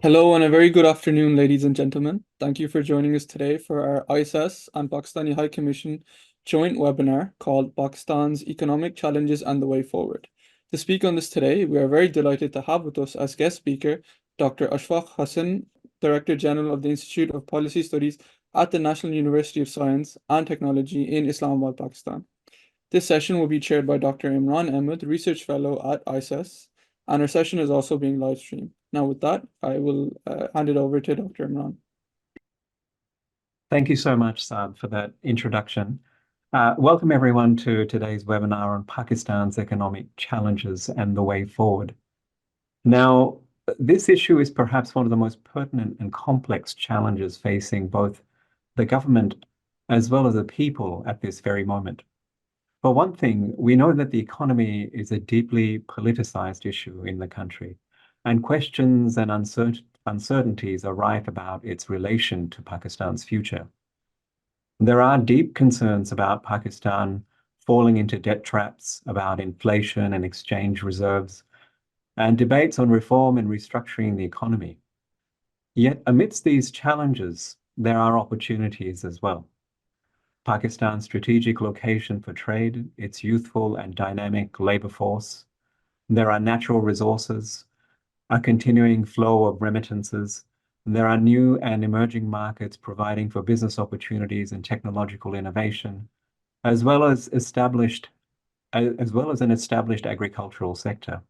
Hello and a very good afternoon, ladies and gentlemen. Thank you for joining us today for our ISAS and Pakistani High Commission joint webinar called Pakistan's Economic Challenges and the Way Forward. To speak on this today, we are very delighted to have with us as guest speaker Dr. Ashfaq Hassan, Director General of the Institute of Policy Studies at the National University of Science and Technology in Islamabad, Pakistan. This session will be chaired by Dr. Imran Ahmed, Research Fellow at ISAS, and our session is also being live streamed. Now, with that, I will hand it over to Dr. Imran. Thank you so much, Saad, for that introduction. Welcome everyone to today's webinar on Pakistan's economic challenges and the way forward. Now, this issue is perhaps one of the most pertinent and complex challenges facing both the government as well as the people at this very moment. For one thing, we know that the economy is a deeply politicized issue in the country, and questions and uncertainties are rife about its relation to Pakistan's future. There are deep concerns about Pakistan falling into debt traps, about inflation and exchange reserves, and debates on reform and restructuring the economy. Yet amidst these challenges, there are opportunities as well. Pakistan's strategic location for trade, its youthful and dynamic labor force, there are natural resources, a continuing flow of remittances, and there are new and emerging markets providing for business opportunities and technological innovation, as well as an established agricultural sector.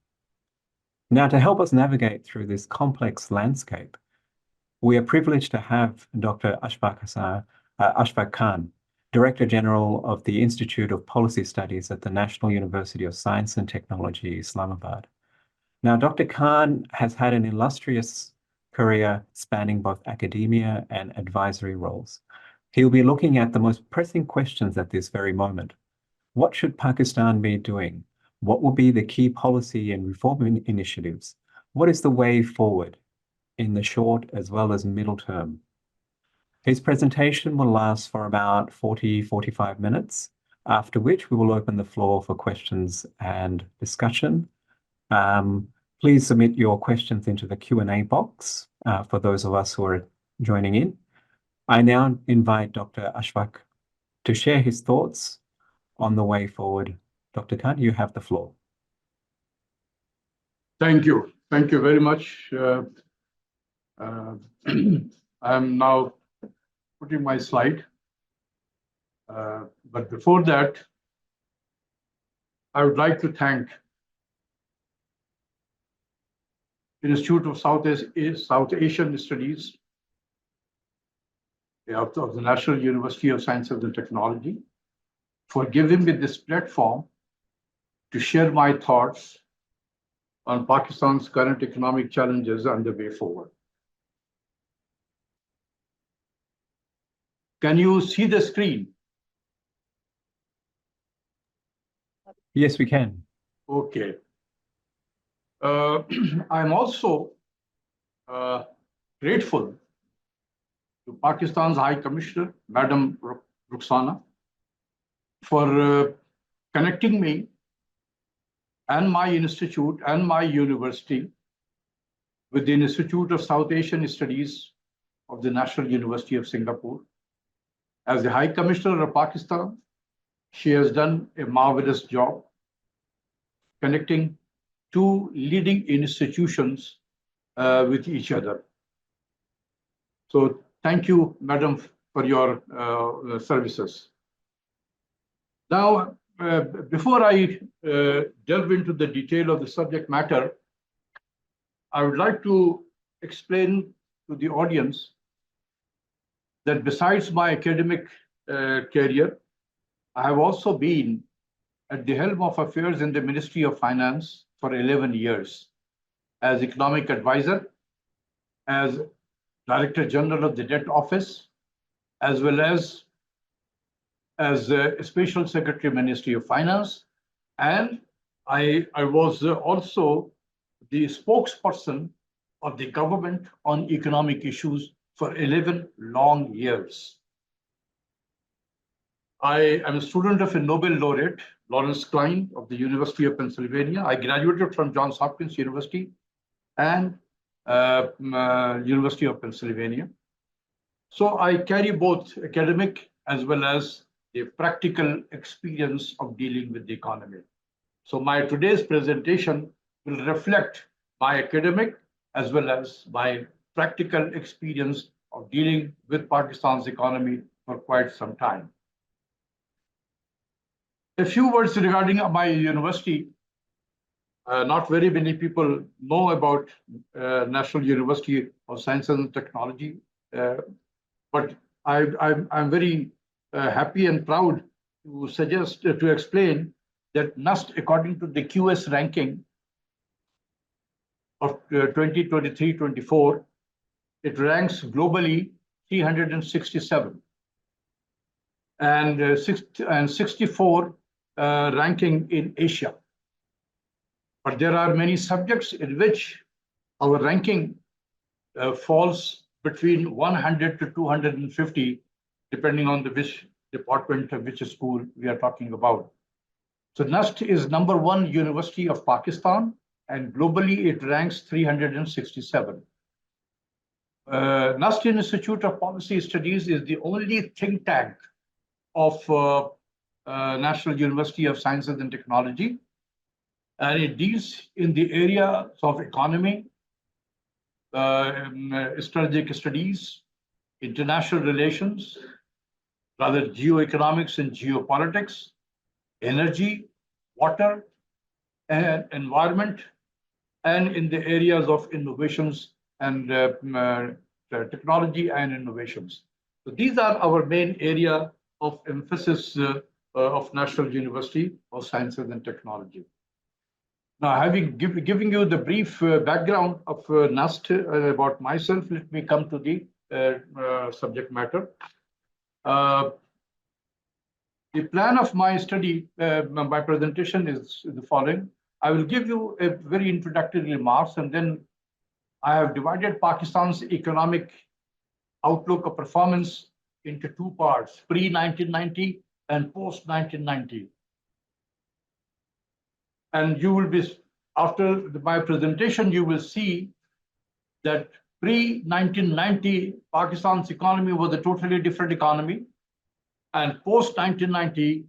Now, to help us navigate through this complex landscape, we are privileged to have Dr. Ashfaq Khan, Director General of the Institute of Policy Studies at the National University of Science and Technology, Islamabad. Now, Dr. Khan has had an illustrious career spanning both academia and advisory roles. He'll be looking at the most pressing questions at this very moment. What should Pakistan be doing? What will be the key policy and reform initiatives? What is the way forward in the short as well as middle term? His presentation will last for about 45 minutes, after which we will open the floor for questions and discussion. Please submit your questions into the Q&A box for those of us who are joining in. I now invite Dr. Ashfaq to share his thoughts on the way forward. Dr. Khan, you have the floor. Thank you. Thank you very much. I'm now putting my slide. But before that, I would like to thank Institute of South Asian Studies of the National University of Sciences and Technology for giving me this platform to share my thoughts on Pakistan's current economic challenges and the way forward. Can you see the screen? Yes, we can. Okay. I'm also grateful to Pakistan's High Commissioner, Madam Rukhsana, for connecting me and my institute and my university with the Institute of South Asian Studies of the National University of Singapore. As the High Commissioner of Pakistan, she has done a marvelous job connecting two leading institutions with each other. So thank you, Madam, for your services. Now, before I delve into the detail of the subject matter, I would like to explain to the audience that besides my academic career, I have also been at the helm of affairs in the Ministry of Finance for 11 years as economic advisor, as Director General of the Debt Office, as well as Special Secretary, Ministry of Finance. And I was also the spokesperson of the government on economic issues for 11 long years. I am a student of a Nobel laureate, Lawrence Klein of the University of Pennsylvania. I graduated from Johns Hopkins University and University of Pennsylvania. So I carry both academic as well as the practical experience of dealing with the economy. So my today's presentation will reflect my academic as well as my practical experience of dealing with Pakistan's economy for quite some time. A few words regarding my university. Not very many people know about National University of Science and Technology, but I'm very happy and proud to explain that NUST, according to the QS ranking of 2023-24, it ranks globally 367 and 64 ranking in Asia. But there are many subjects in which our ranking falls between 100 to 250, depending on which department of which school we are talking about. So NUST is #1 university of Pakistan, and globally it ranks 367. NUST Institute of Policy Studies is the only think tank of National University of Sciences and Technology, and it deals in the areas of economy, strategic studies, international relations, rather geoeconomics and geopolitics, energy, water, and environment, and in the areas of innovations and technology and innovations. So these are our main area of emphasis of National University of Sciences and Technology. Now, having giving you the brief background of NUST about myself, let me come to the subject matter. The plan of my study, my presentation is the following. I will give you a very introductory remarks, and then I have divided Pakistan's economic outlook of performance into two parts, pre-1990 and post-1990. And you will be, after my presentation, you will see that pre-1990, Pakistan's economy was a totally different economy. And post-1990,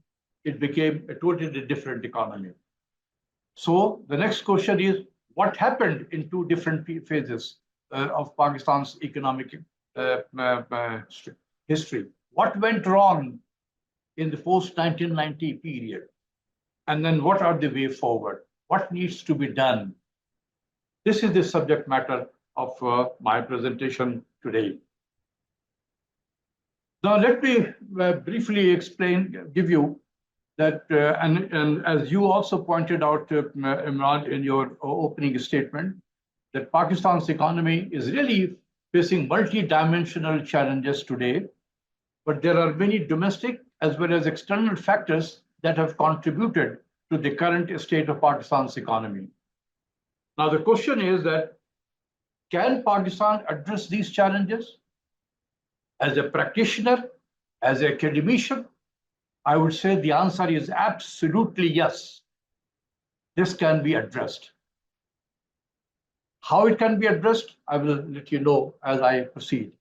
it became a totally different economy. So the next question is, what happened in two different phases of Pakistan's economic history? What went wrong in the post-1990 period? And then what are the way forward? What needs to be done? This is the subject matter of my presentation today. Now, let me briefly give you that, and as you also pointed out, Imran, in your opening statement, that Pakistan's economy is really facing multi-dimensional challenges today, but there are many domestic as well as external factors that have contributed to the current state of Pakistan's economy. Now, the question is that, can Pakistan address these challenges? As a practitioner, as an academician, I would say the answer is absolutely yes. This can be addressed. How it can be addressed, I will let you know as I proceed.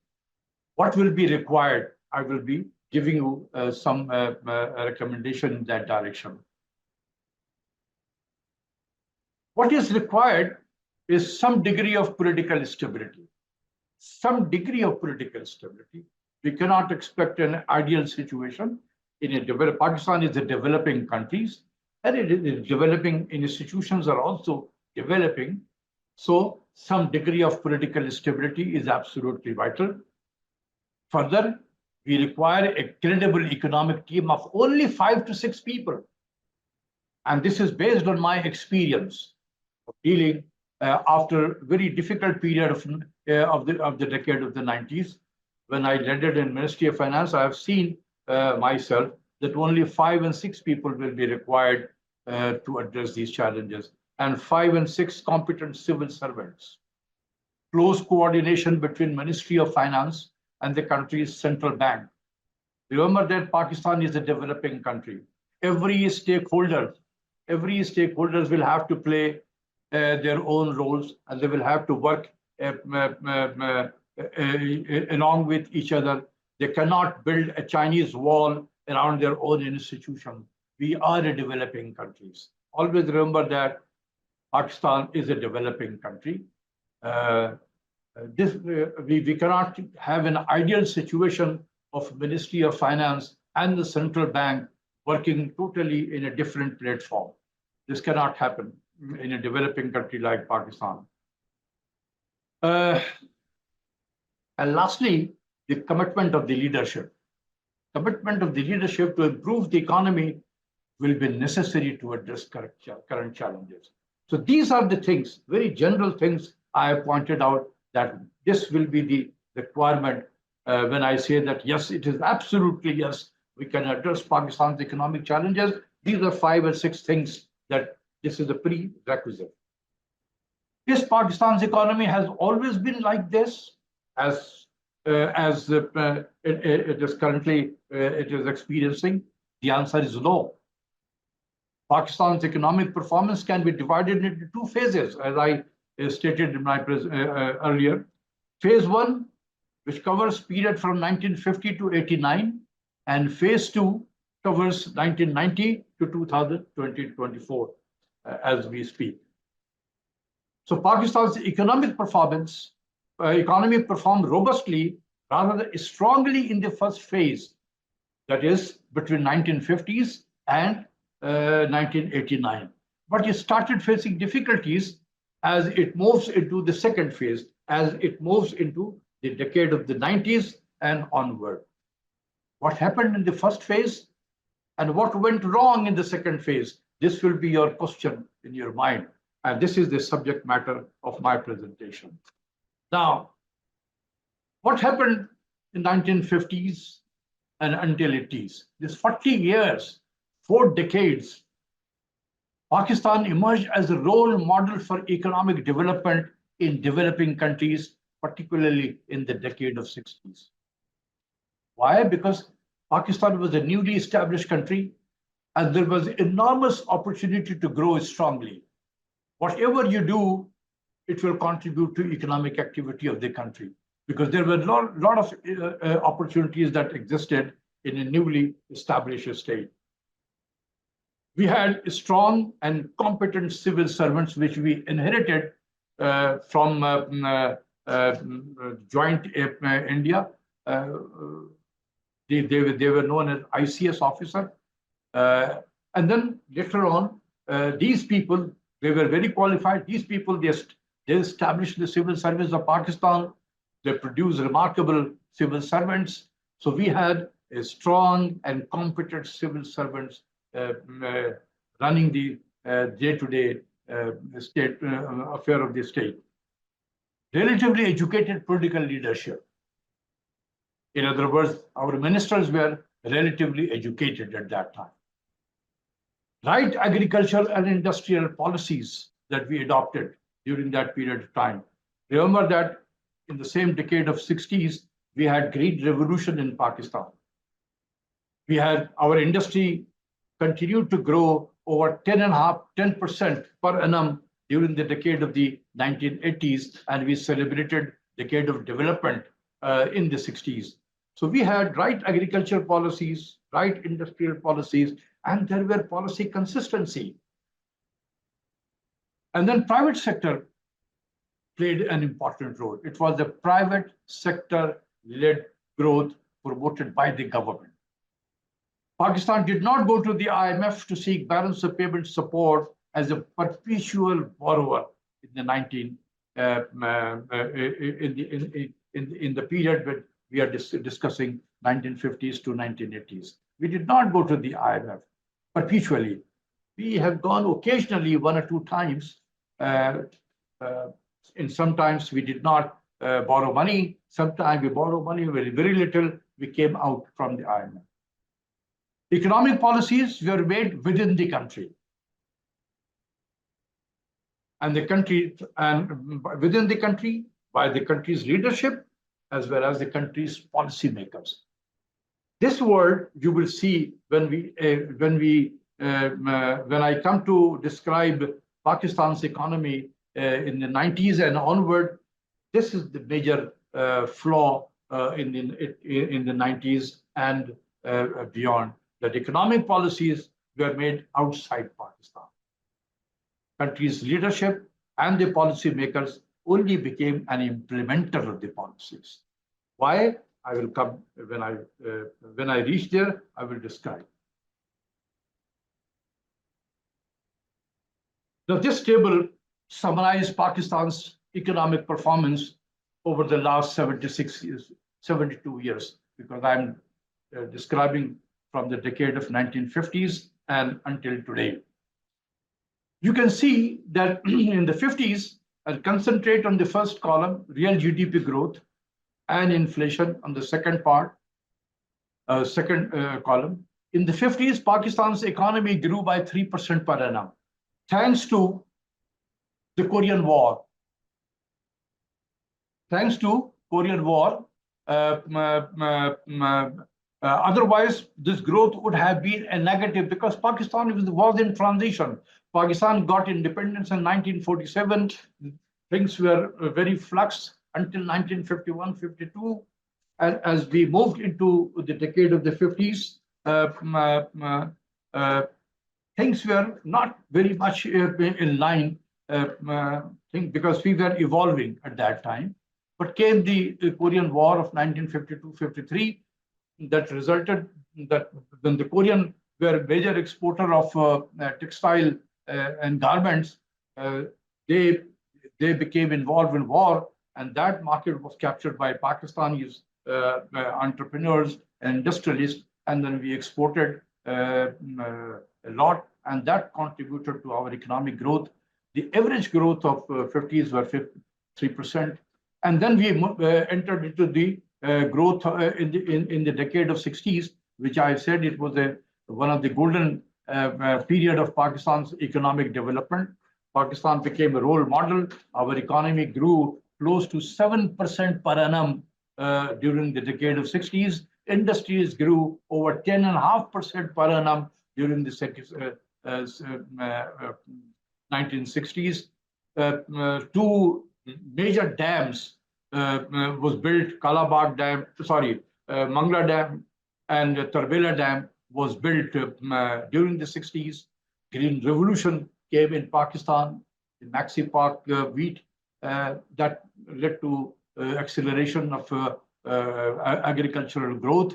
What will be required, I will be giving you some recommendation in that direction. What is required is some degree of political stability. Some degree of political stability. We cannot expect an ideal situation. Pakistan is a developing country, and it is developing, institutions are also developing. So some degree of political stability is absolutely vital. Further, we require a credible economic team of only 5 to 6 people. And this is based on my experience of dealing after a very difficult period of the decade of the 90s. When I landed in Ministry of Finance, I have seen myself that only 5 and 6 people will be required to address these challenges, and 5 and 6 competent civil servants. Close coordination between Ministry of Finance and the country's central bank. Remember that Pakistan is a developing country. Every stakeholders will have to play their own roles, and they will have to work along with each other. They cannot build a Chinese wall around their own institution. We are a developing countries. Always remember that Pakistan is a developing country. We cannot have an ideal situation of Ministry of Finance and the central bank working totally in a different platform. This cannot happen in a developing country like Pakistan. And lastly, the commitment of the leadership. Commitment of the leadership to improve the economy will be necessary to address current challenges. So these are the things, very general things I have pointed out, that this will be the requirement when I say that, yes, it is absolutely yes, we can address Pakistan's economic challenges. These are 5 or 6 things that this is a prerequisite. Yes, Pakistan's economy has always been like this, as it is currently it is experiencing. The answer is no. Pakistan's economic performance can be divided into 2 phases, as I stated in my earlier. Phase 1, which covers period from 1950 to 89, and phase 2 covers 1990 to 2024, as we speak. So Pakistan's economy performed robustly, rather strongly in the first phase, that is between 1950s and 1989. But it started facing difficulties as it moves into the second phase, as it moves into the decade of the 90s and onward. What happened in the first phase and what went wrong in the second phase? This will be your question in your mind. And this is the subject matter of my presentation. Now, what happened in 1950s and until 80s? This 40 years, 4 decades, Pakistan emerged as a role model for economic development in developing countries, particularly in the decade of 60s. Why? Because Pakistan was a newly established country and there was enormous opportunity to grow strongly. Whatever you do, it will contribute to economic activity of the country, because there were a lot of opportunities that existed in a newly established state. We had strong and competent civil servants, which we inherited from joint India. They were known as ICS officer. And then later on, these people, they were very qualified. These people, they established the civil service of Pakistan. They produced remarkable civil servants. So we had a strong and competent civil servants running the day-to-day state affair of the state. Relatively educated political leadership. In other words, our ministers were relatively educated at that time. Right agricultural and industrial policies that we adopted during that period of time. Remember that in the same decade of 60s, we had Green Revolution in Pakistan. We had our industry continued to grow over 10% per annum during the decade of the 1980s, and we celebrated decade of development in the 60s. So we had right agricultural policies, right industrial policies, and there were policy consistency. And then private sector played an important role. It was the private sector-led growth promoted by the government. Pakistan did not go to the IMF to seek balance of payment support as a perpetual borrower in the in the period when we are discussing 1950s to 1980s. We did not go to the IMF perpetually. We have gone occasionally 1 or 2 times. And sometimes we did not borrow money. Sometimes we borrow money very, very little. We came out from the IMF. Economic policies were made within the country. And the country, and within the country, by the country's leadership, as well as the country's policymakers. This word you will see when I come to describe Pakistan's economy in the 90s and onward. This is the major flaw in the 90s and beyond. That economic policies were made outside Pakistan. Country's leadership and the policy makers only became an implementer of the policies. Why? I will come when I reach there, I will describe. Now, this table summarizes Pakistan's economic performance over the last 76 years, 72 years, because I'm describing from the decade of 1950s and until today. You can see that in the 50s, I'll concentrate on the first column, real GDP growth and inflation on the second part, column. In the 50s, Pakistan's economy grew by 3% per annum, thanks to the Korean War. Thanks to Korean War, otherwise this growth would have been a negative because Pakistan was in transition. Pakistan got independence in 1947. Things were very flux until 1951-52. And as we moved into the decade of the 50s, things were not very much in line because we were evolving at that time. But came the Korean War of 1952-53 that resulted that when the Korean were a major exporter of textile and garments, they became involved in war, and that market was captured by Pakistanis entrepreneurs and industrialists, and then we exported a lot, and that contributed to our economic growth. The average growth of 50s were 3%, and then we entered into the growth in the decade of 60s, which I said it was one of the golden period of Pakistan's economic development. Pakistan became a role model. Our economy grew close to 7% per annum during the decade of 60s. Industries grew over 10.5% per annum during the 1960s. Two major dams was built, Kalabagh Dam, Mangla Dam and Tarbela Dam was built during the 60s. Green Revolution came in Pakistan, the Maxi Park wheat that led to acceleration of agricultural growth.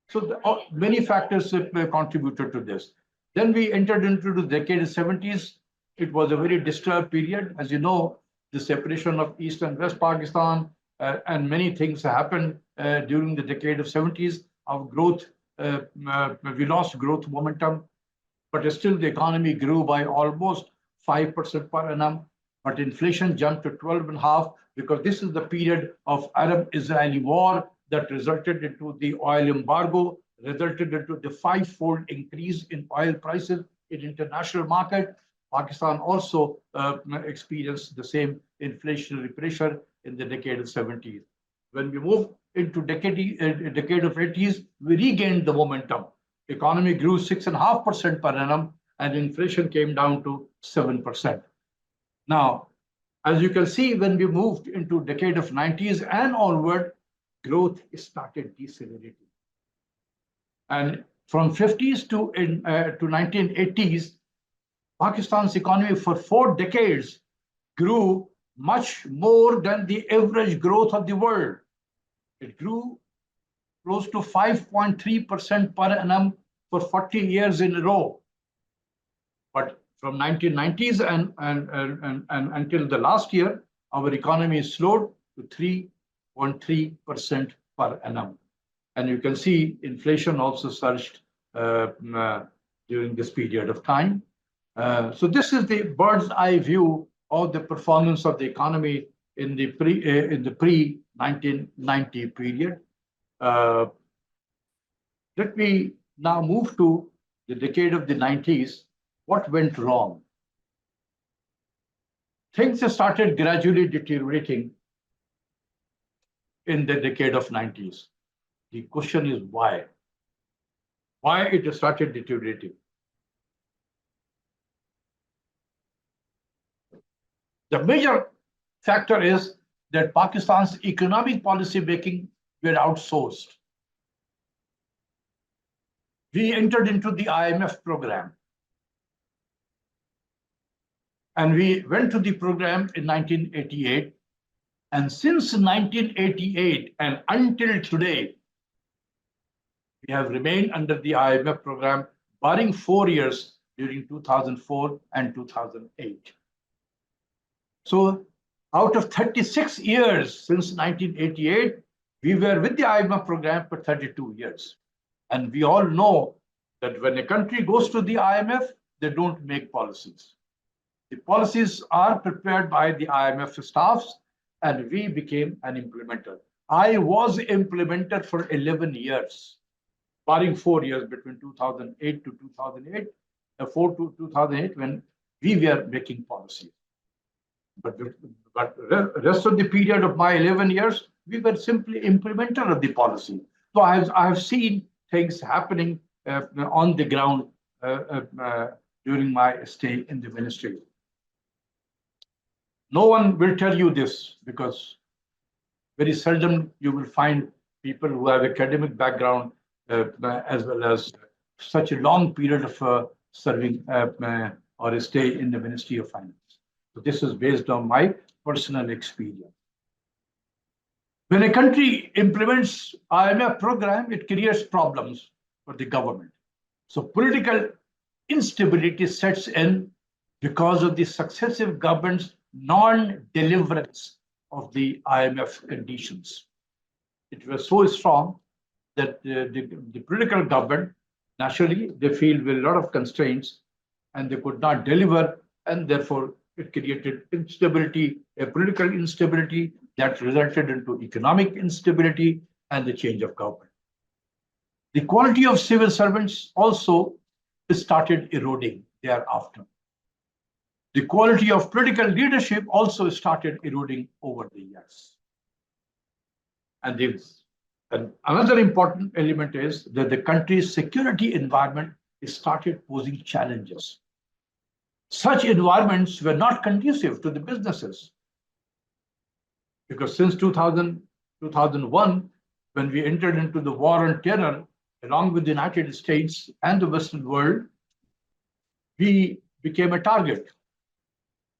So many factors contributed to this. Then we entered into the decade of 70s. It was a very disturbed period. As you know, the separation of East and West Pakistan and many things happened during the decade of 70s. Our growth, we lost growth momentum, but still the economy grew by almost 5% per annum. But inflation jumped to 12.5% because this is the period of Arab-Israeli war that resulted into the oil embargo, resulted into the 5-fold increase in oil prices in international market. Pakistan also experienced the same inflationary pressure in the decade of 70s. When we moved into decade of 80s, we regained the momentum. Economy grew 6.5% per annum, and inflation came down to 7%. Now, as you can see, when we moved into decade of 90s and onward, growth started decelerating. And from 50s to 1980s, Pakistan's economy for 4 decades grew much more than the average growth of the world. It grew close to 5.3% per annum for 40 years in a row. But from 1990s and until the last year, our economy slowed to 3.3% per annum. And you can see inflation also surged during this period of time. So this is the bird's eye view of the performance of the economy in the pre-1990 period. Let me now move to the decade of the 90s. What went wrong? Things started gradually deteriorating in the decade of 90s. The question is why? Why it started deteriorating? The major factor is that Pakistan's economic policy making were outsourced. We entered into the IMF program. And we went to the program in 1988. And since 1988 and until today, we have remained under the IMF program, barring 4 years during 2004 and 2008. So out of 36 years since 1988, we were with the IMF program for 32 years. And we all know that when a country goes to the IMF, they don't make policies. The policies are prepared by the IMF staffs, and we became an implementer. I was implementer for 11 years, barring 4 years between 2008 to 2008, 4 to 2008, when we were making policies. But the rest of the period of my 11 years, we were simply implementer of the policy. So I have seen things happening on the ground during my stay in the ministry. No one will tell you this because very seldom you will find people who have academic background as well as such a long period of serving or a stay in the Ministry of Finance. So this is based on my personal experience. When a country implements IMF program, it creates problems for the government. So political instability sets in because of the successive governments' non-deliverance of the IMF conditions. It was so strong that the political government, naturally, they feel with a lot of constraints and they could not deliver, and therefore it created instability, a political instability that resulted into economic instability and the change of government. The quality of civil servants also started eroding thereafter. The quality of political leadership also started eroding over the years. And another important element is that the country's security environment started posing challenges. Such environments were not conducive to the businesses. Because since 2001, when we entered into the war on terror, along with the United States and the Western world, we became a target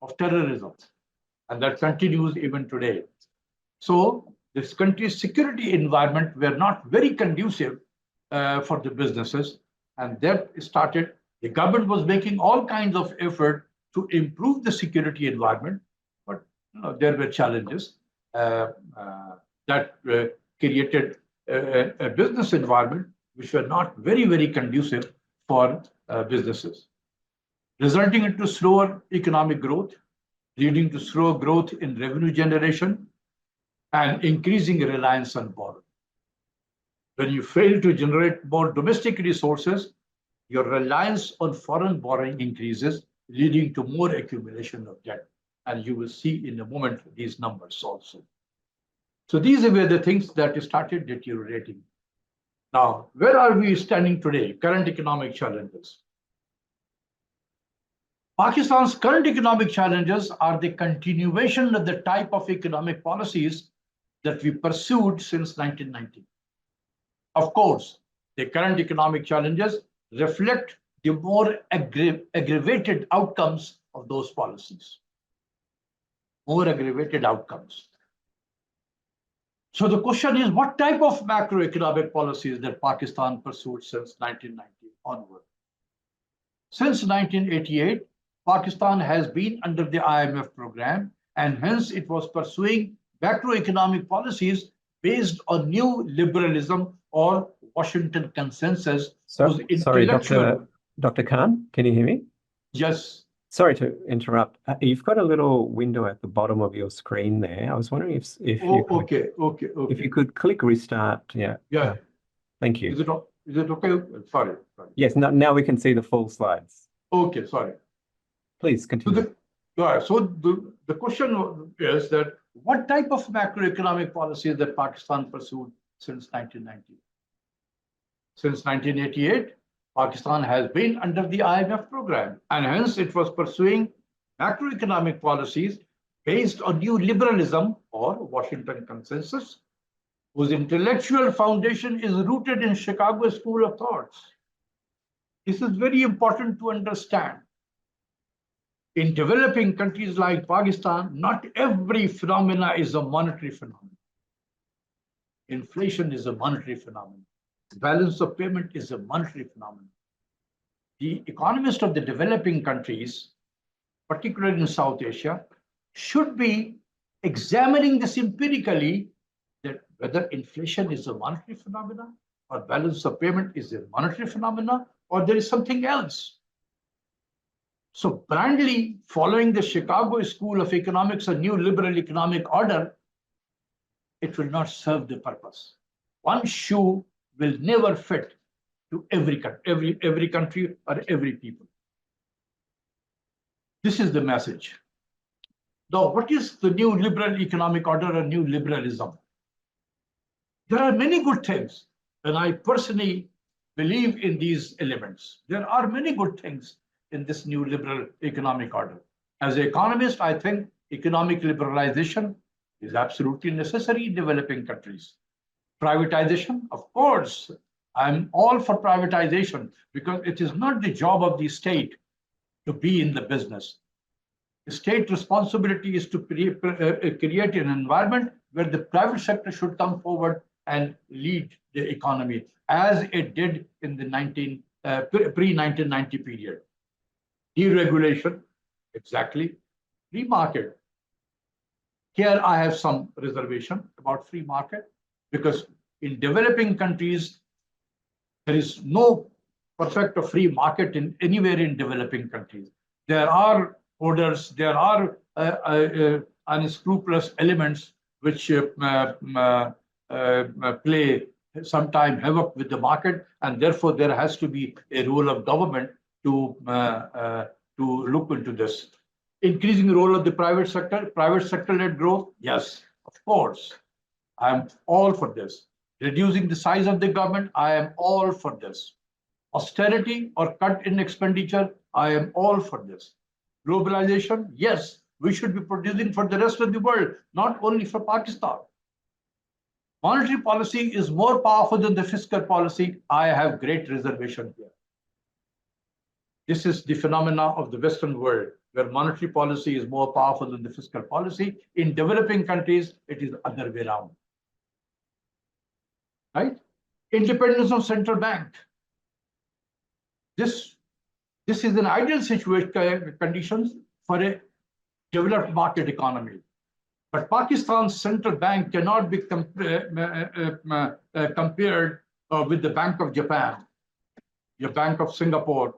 of terrorism. And that continues even today. So this country's security environment were not very conducive for the businesses. And that started, the government was making all kinds of effort to improve the security environment, but there were challenges that created a business environment which were not very, very conducive for businesses, resulting into slower economic growth, leading to slow growth in revenue generation and increasing reliance on borrowing. When you fail to generate more domestic resources, your reliance on foreign borrowing increases, leading to more accumulation of debt. And you will see in a moment these numbers also. So these were the things that started deteriorating. Now, where are we standing today? Current economic challenges. Pakistan's current economic challenges are the continuation of the type of economic policies that we pursued since 1990. Of course, the current economic challenges reflect the more aggravated outcomes of those policies. More aggravated outcomes. So the question is, what type of macroeconomic policies that Pakistan pursued since 1990 onward? Since 1988, Pakistan has been under the IMF program, and hence it was pursuing macroeconomic policies based on new liberalism or Washington consensus. Sorry, Dr. Khan, can you hear me? Yes. Sorry to interrupt. You've got a little window at the bottom of your screen there. I was wondering if you could click restart. Yeah. Thank you. Is it okay? Sorry. Yes. Now we can see the full slides. Okay. Sorry. Please continue. So the question is that what type of macroeconomic policies that Pakistan pursued since 1990? Since 1988, Pakistan has been under the IMF program, and hence it was pursuing macroeconomic policies based on new liberalism or Washington consensus, whose intellectual foundation is rooted in Chicago School of Thoughts. This is very important to understand. In developing countries like Pakistan, not every phenomena is a monetary phenomenon. Inflation is a monetary phenomenon. Balance of payment is a monetary phenomenon. The economists of the developing countries, particularly in South Asia, should be examining this empirically, that whether inflation is a monetary phenomenon or balance of payment is a monetary phenomenon or there is something else. So blindly following the Chicago School of Economics, a new liberal economic order, it will not serve the purpose. One shoe will never fit to every country or every people. This is the message. Now, what is the new liberal economic order or new liberalism? There are many good things, and I personally believe in these elements. There are many good things in this new liberal economic order. As an economist, I think economic liberalization is absolutely necessary in developing countries. Privatization, of course, I'm all for privatization because it is not the job of the state to be in the business. The state responsibility is to create an environment where the private sector should come forward and lead the economy, as it did in the pre-1990 period. Deregulation, exactly. Free market. Here I have some reservation about free market because in developing countries, there is no perfect free market in anywhere in developing countries. There are orders, there are unscrupulous elements which play sometime havoc with the market, and therefore there has to be a role of government to look into this. Increasing the role of the private sector-led growth, yes, of course. I am all for this. Reducing the size of the government, I am all for this. Austerity or cut in expenditure, I am all for this. Globalization, yes, we should be producing for the rest of the world, not only for Pakistan. Monetary policy is more powerful than the fiscal policy. I have great reservation here. This is the phenomena of the Western world, where monetary policy is more powerful than the fiscal policy. In developing countries, it is the other way around. Right? Independence of central bank. This is an ideal situation conditions for a developed market economy. But Pakistan's central bank cannot be compared with the Bank of Japan, the Bank of Singapore,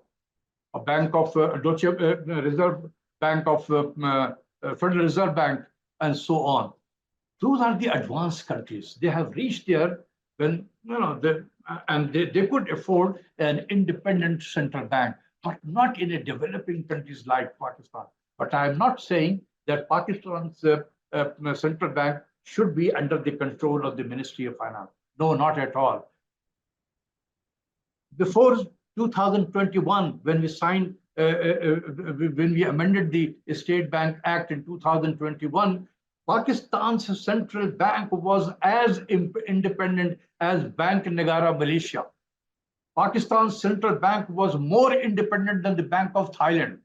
a Bank of Reserve Bank of Federal Reserve Bank, and so on. Those are the advanced countries. They have reached there when they could afford an independent central bank, but not in a developing countries like Pakistan. But I am not saying that Pakistan's central bank should be under the control of the Ministry of Finance. No, not at all. Before 2021, when we signed, when we amended the State Bank Act in 2021, Pakistan's central bank was as independent as Bank Negara, Malaysia. Pakistan's central bank was more independent than the Bank of Thailand.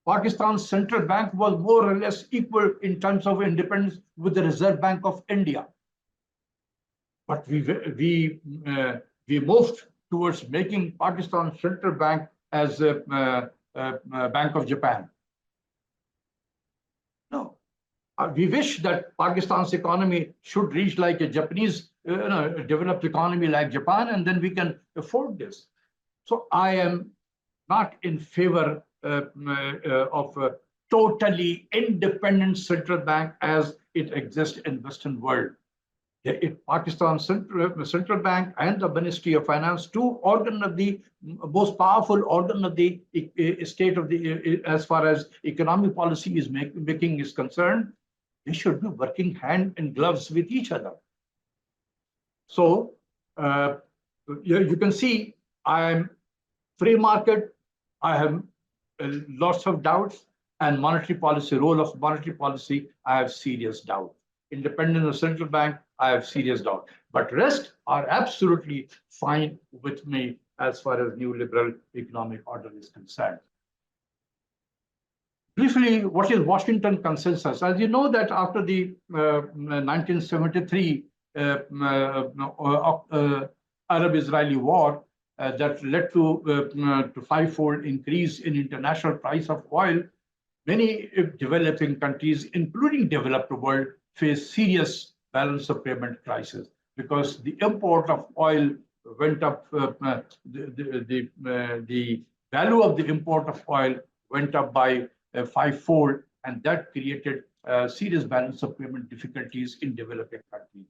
Pakistan's central bank was more or less equal in terms of independence with the Reserve Bank of India. But we moved towards making Pakistan central bank as a Bank of Japan. No, we wish that Pakistan's economy should reach like a Japanese developed economy like Japan, and then we can afford this. So I am not in favor of a totally independent central bank as it exists in Western world. Pakistan's central bank and the Ministry of Finance, two organ of the most powerful organ of the state of the as far as economic policy is making is concerned, they should be working hand in gloves with each other. So you can see I am free market. I have lots of doubts. and monetary policy, role of monetary policy, I have serious doubt. Independence of central bank, I have serious doubt. But rest are absolutely fine with me as far as new liberal economic order is concerned. Briefly, what is Washington Consensus? As you know that after the 1973 Arab-Israeli war that led to five-fold increase in international price of oil, many developing countries, including developed world, face serious balance of payment crisis because the import of oil went up, the value of the import of oil went up by five-fold, and that created serious balance of payment difficulties in developing countries.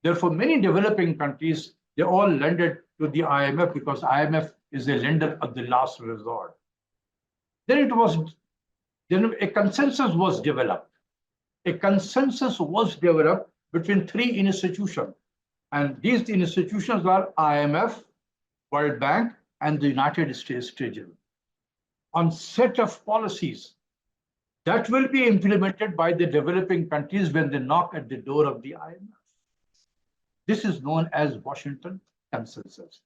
Therefore, many developing countries, they all lended to the IMF because IMF is a lender of the last resort. Then a consensus was developed. A consensus was developed between three institutions. And these institutions are IMF, World Bank, and the United States Treasury on set of policies that will be implemented by the developing countries when they knock at the door of the IMF. This is known as Washington Consensus.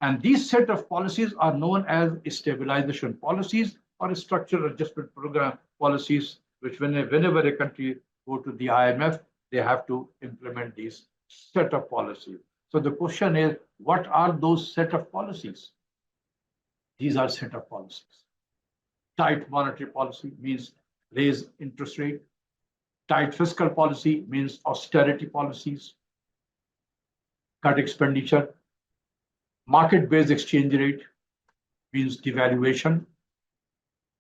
And these set of policies are known as stabilization policies or structural adjustment program policies, which whenever a country go to the IMF, they have to implement these set of policies. So the question is, what are those set of policies? These are set of policies. Tight monetary policy means raise interest rate. Tight fiscal policy means austerity policies. Cut expenditure. Market-based exchange rate means devaluation.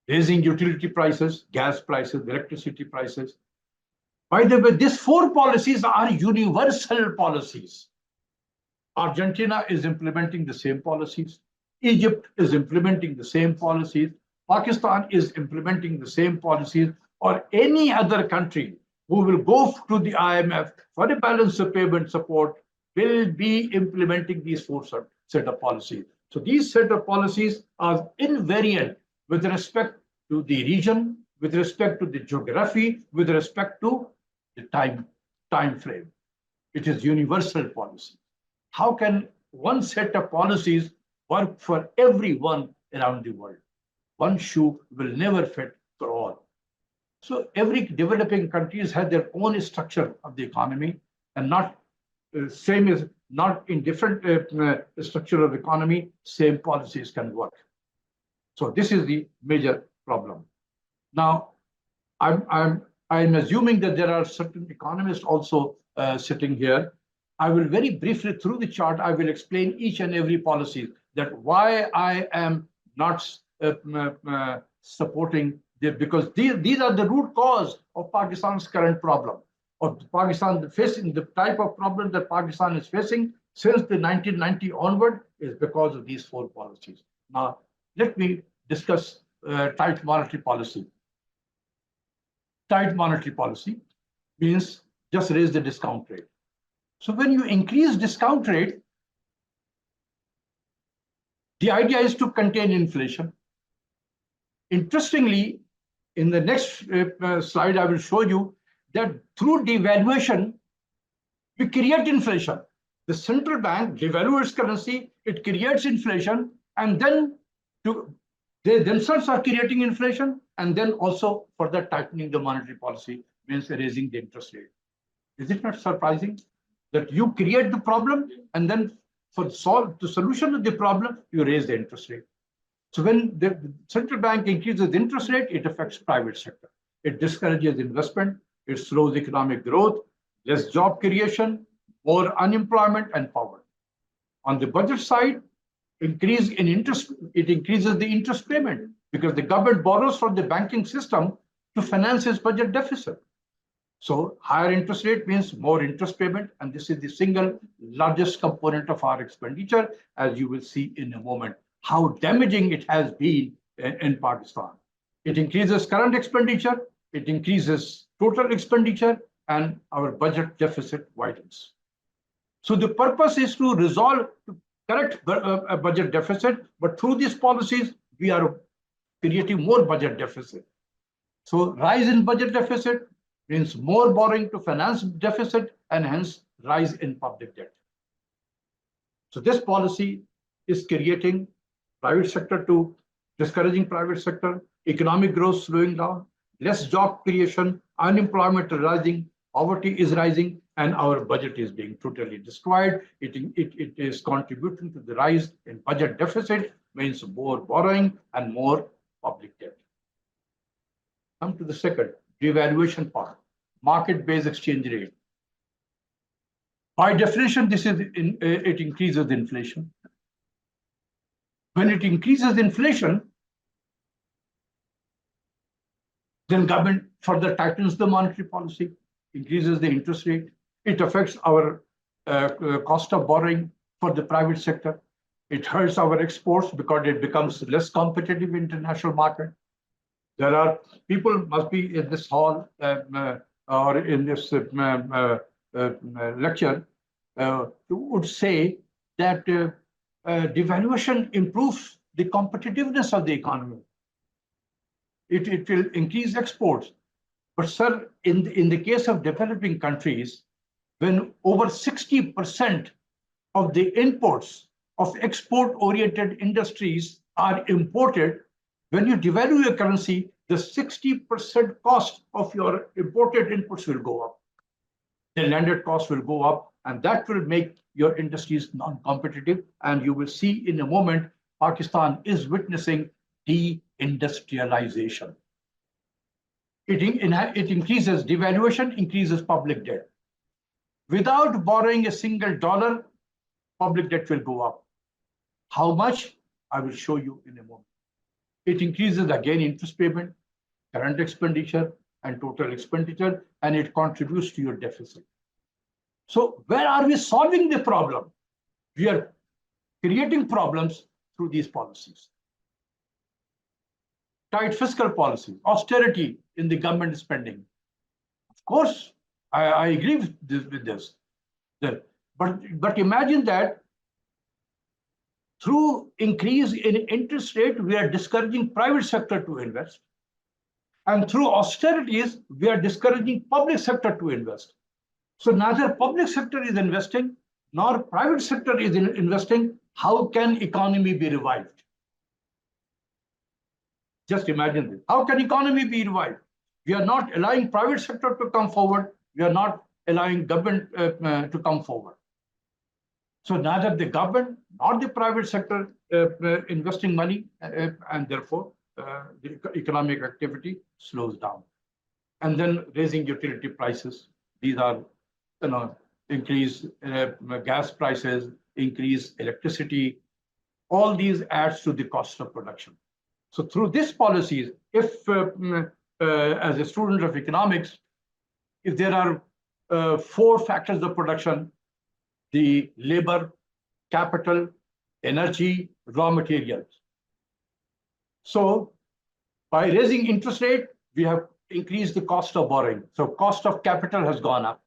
Raising utility prices, gas prices, electricity prices. By the way, these four policies are universal policies. Argentina is implementing the same policies. Egypt is implementing the same policies. Pakistan is implementing the same policies, or any other country who will go to the IMF for a balance of payment support will be implementing these four set of policies. So these set of policies are invariant with respect to the region, with respect to the geography, with respect to the time frame. It is universal policy. How can one set of policies work for everyone around the world? One shoe will never fit for all. So every developing countries have their own structure of the economy, and not same as not in different structure of economy, same policies can work. So this is the major problem. Now, I'm assuming that there are certain economists also sitting here. I will very briefly through the chart, I will explain each and every policy that why I am not supporting this, because these are the root cause of Pakistan's current problem, of Pakistan facing the type of problem that Pakistan is facing since the 1990 onward is because of these four policies. Now, let me discuss tight monetary policy. Tight monetary policy means just raise the discount rate. So when you increase discount rate, the idea is to contain inflation. Interestingly, in the next slide, I will show you that through devaluation, we create inflation. The central bank devalues currency, it creates inflation, and then they themselves are creating inflation, and then also further tightening the monetary policy means raising the interest rate. Is it not surprising that you create the problem, and then for solve the solution of the problem, you raise the interest rate? So when the central bank increases the interest rate, it affects private sector. It discourages investment, it slows economic growth, less job creation, more unemployment and poverty. On the budget side, increase in interest, it increases the interest payment because the government borrows from the banking system to finance its budget deficit. So higher interest rate means more interest payment, and this is the single largest component of our expenditure, as you will see in a moment, how damaging it has been in Pakistan. It increases current expenditure, it increases total expenditure, and our budget deficit widens. So the purpose is to resolve, to correct a budget deficit, but through these policies, we are creating more budget deficit. So rise in budget deficit means more borrowing to finance deficit and hence rise in public debt. So this policy is creating private sector to discouraging private sector, economic growth slowing down, less job creation, unemployment rising, poverty is rising, and our budget is being totally destroyed. It is contributing to the rise in budget deficit, means more borrowing and more public debt. Come to the second, devaluation part, market-based exchange rate. By definition, it increases inflation. When it increases inflation, then government further tightens the monetary policy, increases the interest rate. It affects our cost of borrowing for the private sector. It hurts our exports because it becomes less competitive in international market. There are people must be in this hall or in this lecture who would say that devaluation improves the competitiveness of the economy. It will increase exports. But sir, in the case of developing countries, when over 60% of the imports of export-oriented industries are imported, when you devalue your currency, the 60% cost of your imported inputs will go up. The landed cost will go up, and that will make your industries non-competitive. And you will see in a moment, Pakistan is witnessing de-industrialization. It increases devaluation, increases public debt. Without borrowing a single dollar, public debt will go up. How much? I will show you in a moment. It increases again interest payment, current expenditure, and total expenditure, and it contributes to your deficit. So where are we solving the problem? We are creating problems through these policies. Tight fiscal policy, austerity in the government spending. Of course, I agree with this. But imagine that through increase in interest rate, we are discouraging private sector to invest. And through austerities, we are discouraging public sector to invest. So neither public sector is investing, nor private sector is investing. How can economy be revived? Just imagine this. How can economy be revived? We are not allowing private sector to come forward. We are not allowing government to come forward. So neither the government nor the private sector investing money, and therefore the economic activity slows down. And then raising utility prices. These are, increase gas prices, increase electricity. All these adds to the cost of production. So through these policies, if as a student of economics, if there are 4 factors of production, the labor, capital, energy, raw materials. So by raising interest rate, we have increased the cost of borrowing. So cost of capital has gone up.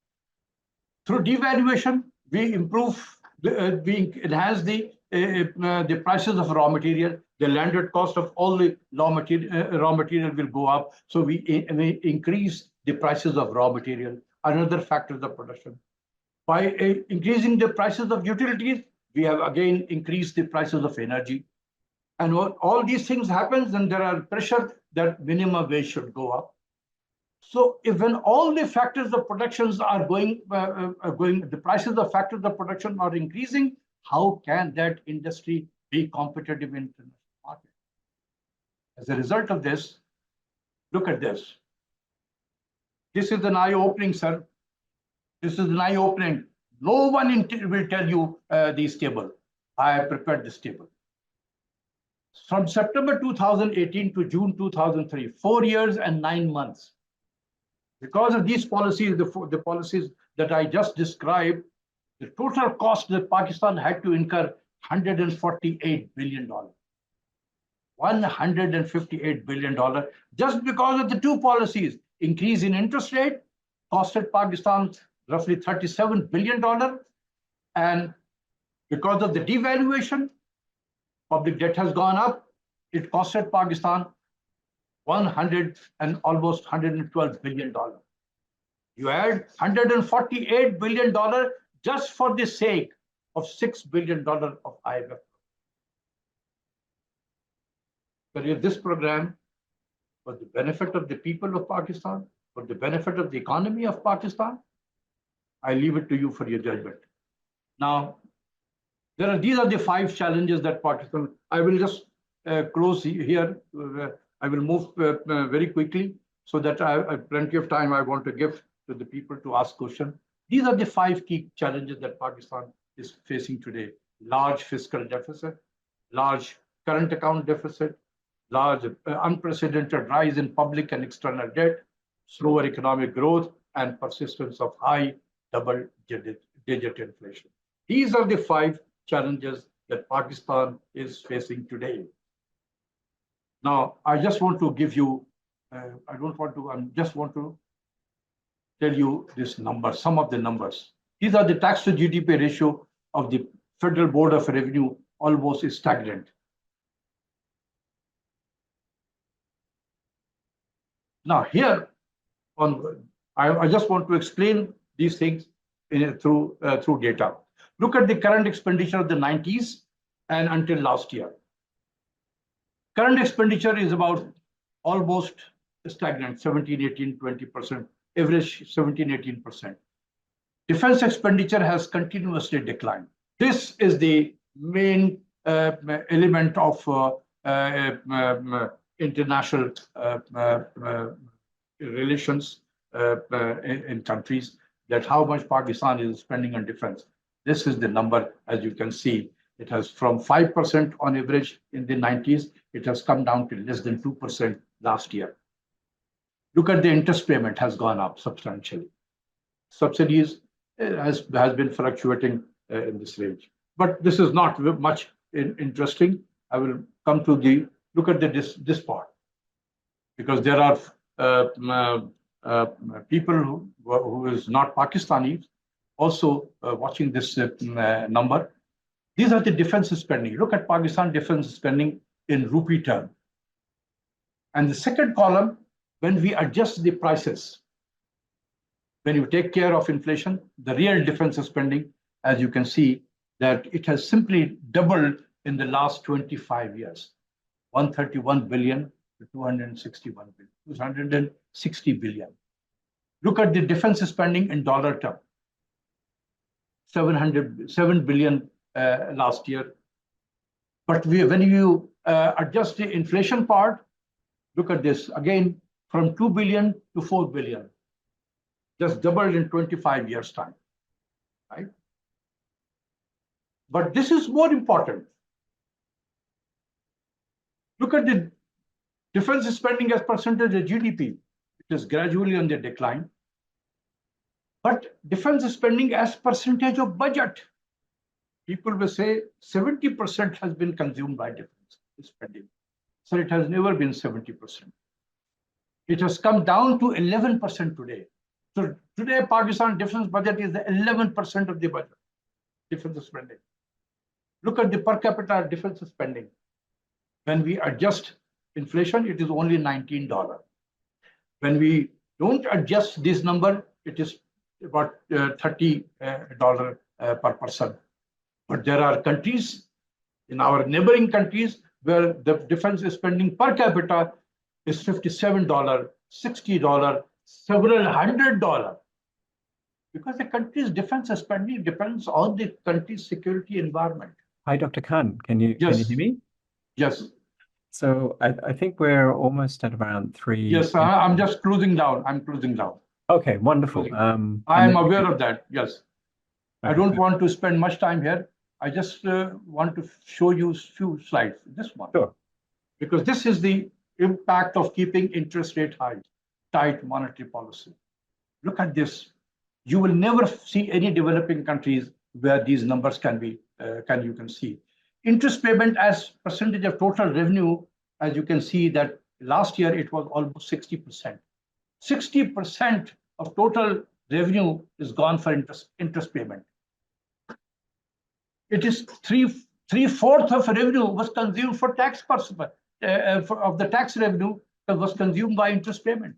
Through devaluation, we enhance the prices of raw material. The landed cost of all the raw material will go up. So we increase the prices of raw material. Another factor of production. By increasing the prices of utilities, we have again increased the prices of energy. And when all these things happen, then there are pressure that minimum wage should go up. So if when all the factors of productions are going, the prices of factors of production are increasing, how can that industry be competitive in the market? As a result of this, look at this. This is an eye-opening, sir. This is an eye-opening. No one will tell you this table. I have prepared this table. From September 2018 to June 2003, 4 years and 9 months. Because of these policies, the policies that I just described, the total cost that Pakistan had to incur $148 billion. $158 billion just because of the 2 policies. Increase in interest rate costed Pakistan roughly $37 billion. And because of the devaluation, public debt has gone up. It costed Pakistan almost $112 billion. You add $148 billion just for the sake of $6 billion of IMF. But this program, for the benefit of the people of Pakistan, for the benefit of the economy of Pakistan, I leave it to you for your judgment. Now, these are the 5 challenges that Pakistan. I will just close here. I will move very quickly so that I have plenty of time I want to give to the people to ask questions. These are the 5 key challenges that Pakistan is facing today: large fiscal deficit, large current account deficit, large unprecedented rise in public and external debt, slower economic growth, and persistence of high double-digit inflation. These are the 5 challenges that Pakistan is facing today. Now, I just want to give you, I just want to tell you this number, some of the numbers. These are the tax to GDP ratio of the Federal Board of Revenue, almost is stagnant. Now here, I just want to explain these things through data. Look at the current expenditure of the 90s and until last year. Current expenditure is about almost stagnant, 17, 18, 20%, average 17, 18%. Defense expenditure has continuously declined. This is the main element of international relations in countries, that how much Pakistan is spending on defense. This is the number, as you can see. It has from 5% on average in the 90s, it has come down to less than 2% last year. Look at the interest payment has gone up substantially. Subsidies has been fluctuating in this range. But this is not much interesting. I will come to look at this part, because there are people who is not Pakistani also watching this number. These are the defense spending. Look at Pakistan defense spending in rupee term. And the second column, when we adjust the prices, when you take care of inflation, the real defense spending, as you can see, that it has simply doubled in the last 25 years. 131 billion to 261 billion, 260 billion. Look at the defense spending in dollar term. 7 billion last year. But when you adjust the inflation part, look at this again, from 2 billion to 4 billion, just doubled in 25 years' time, right? But this is more important. Look at the defense spending as percentage of GDP. It is gradually on the decline. But defense spending as percentage of budget, people will say 70% has been consumed by defense spending. So it has never been 70%. It has come down to 11% today. So today, Pakistan defense budget is 11% of the budget, defense spending. Look at the per capita defense spending. When we adjust inflation, it is only $19. When we don't adjust this number, it is about $30 per person. But there are countries, in our neighboring countries, where the defense spending per capita is $57, $60, several $100. Because the country's defense spending depends on the country's security environment. Hi, Dr. Khan. Can you hear me? Yes. So I think we're almost at around 3. Yes, I'm just closing down. I'm closing down. Okay, wonderful. I'm aware of that. Yes. I don't want to spend much time here. I just want to show you a few slides. This one. Sure. Because this is the impact of keeping interest rate high, tight monetary policy. Look at this. You will never see any developing countries where these numbers you can see. Interest payment as percentage of total revenue, as you can see that last year it was almost 60%. 60% of total revenue is gone for interest payment. It is three-fourths of revenue was consumed for tax of the tax revenue was consumed by interest payment.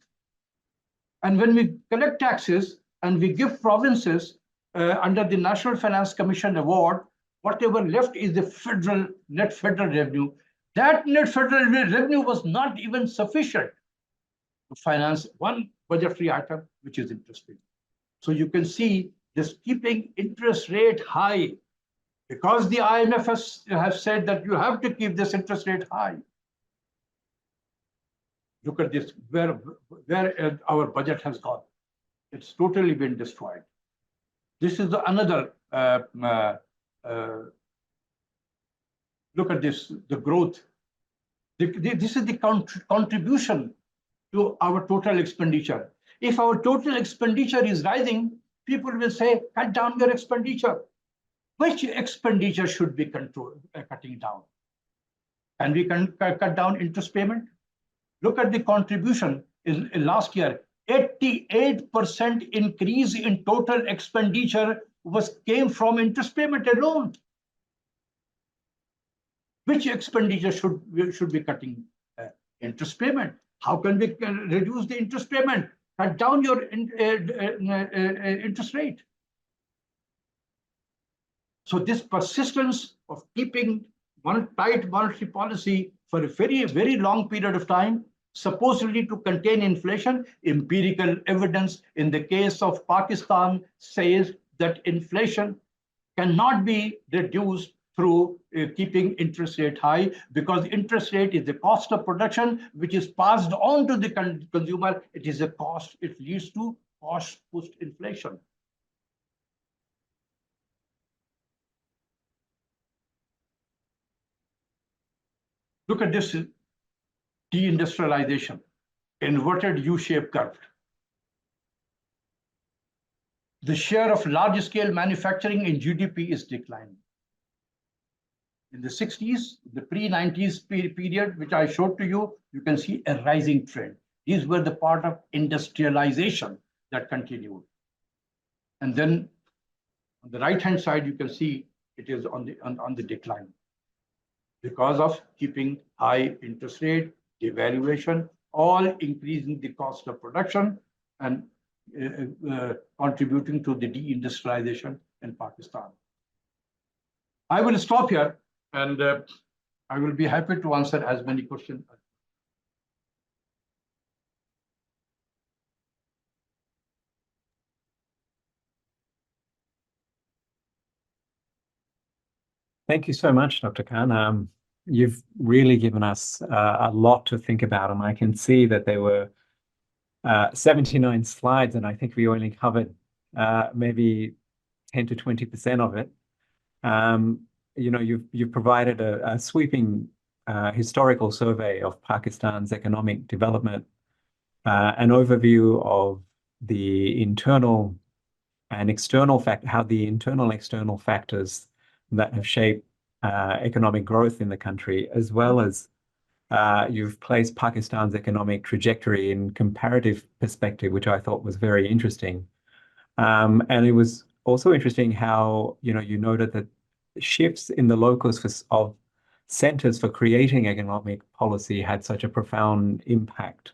And when we collect taxes and we give provinces under the National Finance Commission award, whatever left is the net federal revenue. That net federal revenue was not even sufficient to finance one budgetary item, which is interest payment. So you can see this keeping interest rate high, because the IMF has said that you have to keep this interest rate high. Look at this, where our budget has gone. It's totally been destroyed. This is another, look at this, the growth. This is the contribution to our total expenditure. If our total expenditure is rising, people will say, cut down your expenditure. Which expenditure should be cutting down? And we can cut down interest payment. Look at the contribution in last year. 88% increase in total expenditure came from interest payment alone. Which expenditure should be cutting? Interest payment. How can we reduce the interest payment? Cut down your interest rate. So this persistence of keeping tight monetary policy for a very, very long period of time, supposedly to contain inflation, empirical evidence in the case of Pakistan says that inflation cannot be reduced through keeping interest rate high, because interest rate is the cost of production, which is passed on to the consumer. It is a cost. It leads to cost-pushed inflation. Look at this deindustrialization, inverted U-shaped curve. The share of large-scale manufacturing in GDP is declining. In the 60s, the pre-90s period, which I showed to you, you can see a rising trend. These were the part of industrialization that continued. And then on the right-hand side, you can see it is on the decline because of keeping high interest rate, devaluation, all increasing the cost of production and contributing to the deindustrialization in Pakistan. I will stop here, and I will be happy to answer as many questions. Thank you so much, Dr. Khan. You've really given us a lot to think about, and I can see that there were 79 slides, and I think we only covered maybe 10 to 20% of it. You've provided a sweeping historical survey of Pakistan's economic development, an overview of the internal and external how the internal and external factors that have shaped economic growth in the country, as well as you've placed Pakistan's economic trajectory in comparative perspective, which I thought was very interesting. And it was also interesting how you noted that shifts in the locus of centers for creating economic policy had such a profound impact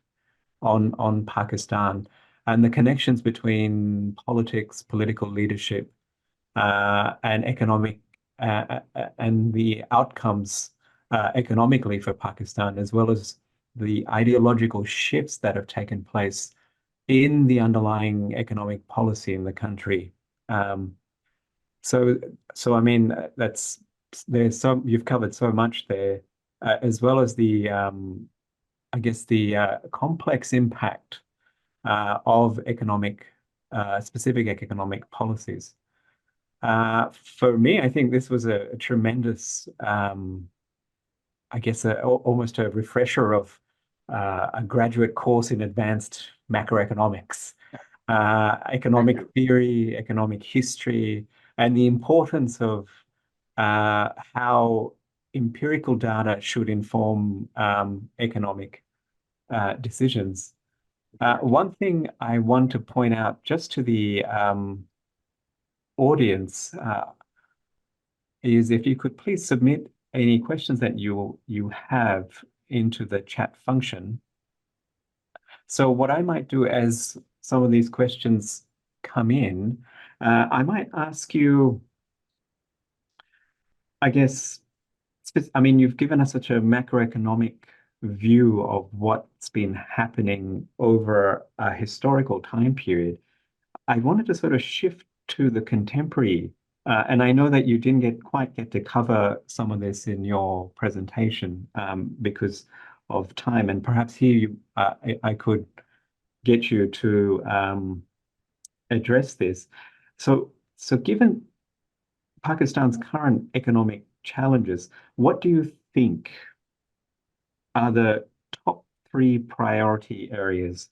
on Pakistan, and the connections between politics, political leadership, and economic and the outcomes economically for Pakistan, as well as the ideological shifts that have taken place in the underlying economic policy in the country. So I mean, you've covered so much there, as well as the I guess the complex impact of specific economic policies. For me, I think this was a tremendous, I guess, almost a refresher of a graduate course in advanced macroeconomics, economic theory, economic history, and the importance of how empirical data should inform economic decisions. One thing I want to point out just to the audience is if you could please submit any questions that you have into the chat function, So what I might do as some of these questions come in, I might ask you, I guess, I mean, you've given us such a macroeconomic view of what's been happening over a historical time period. I wanted to sort of shift to the contemporary, and I know that you didn't quite get to cover some of this in your presentation because of time, and perhaps here I could get you to address this. So given Pakistan's current economic challenges, what do you think are the top 3 priority areas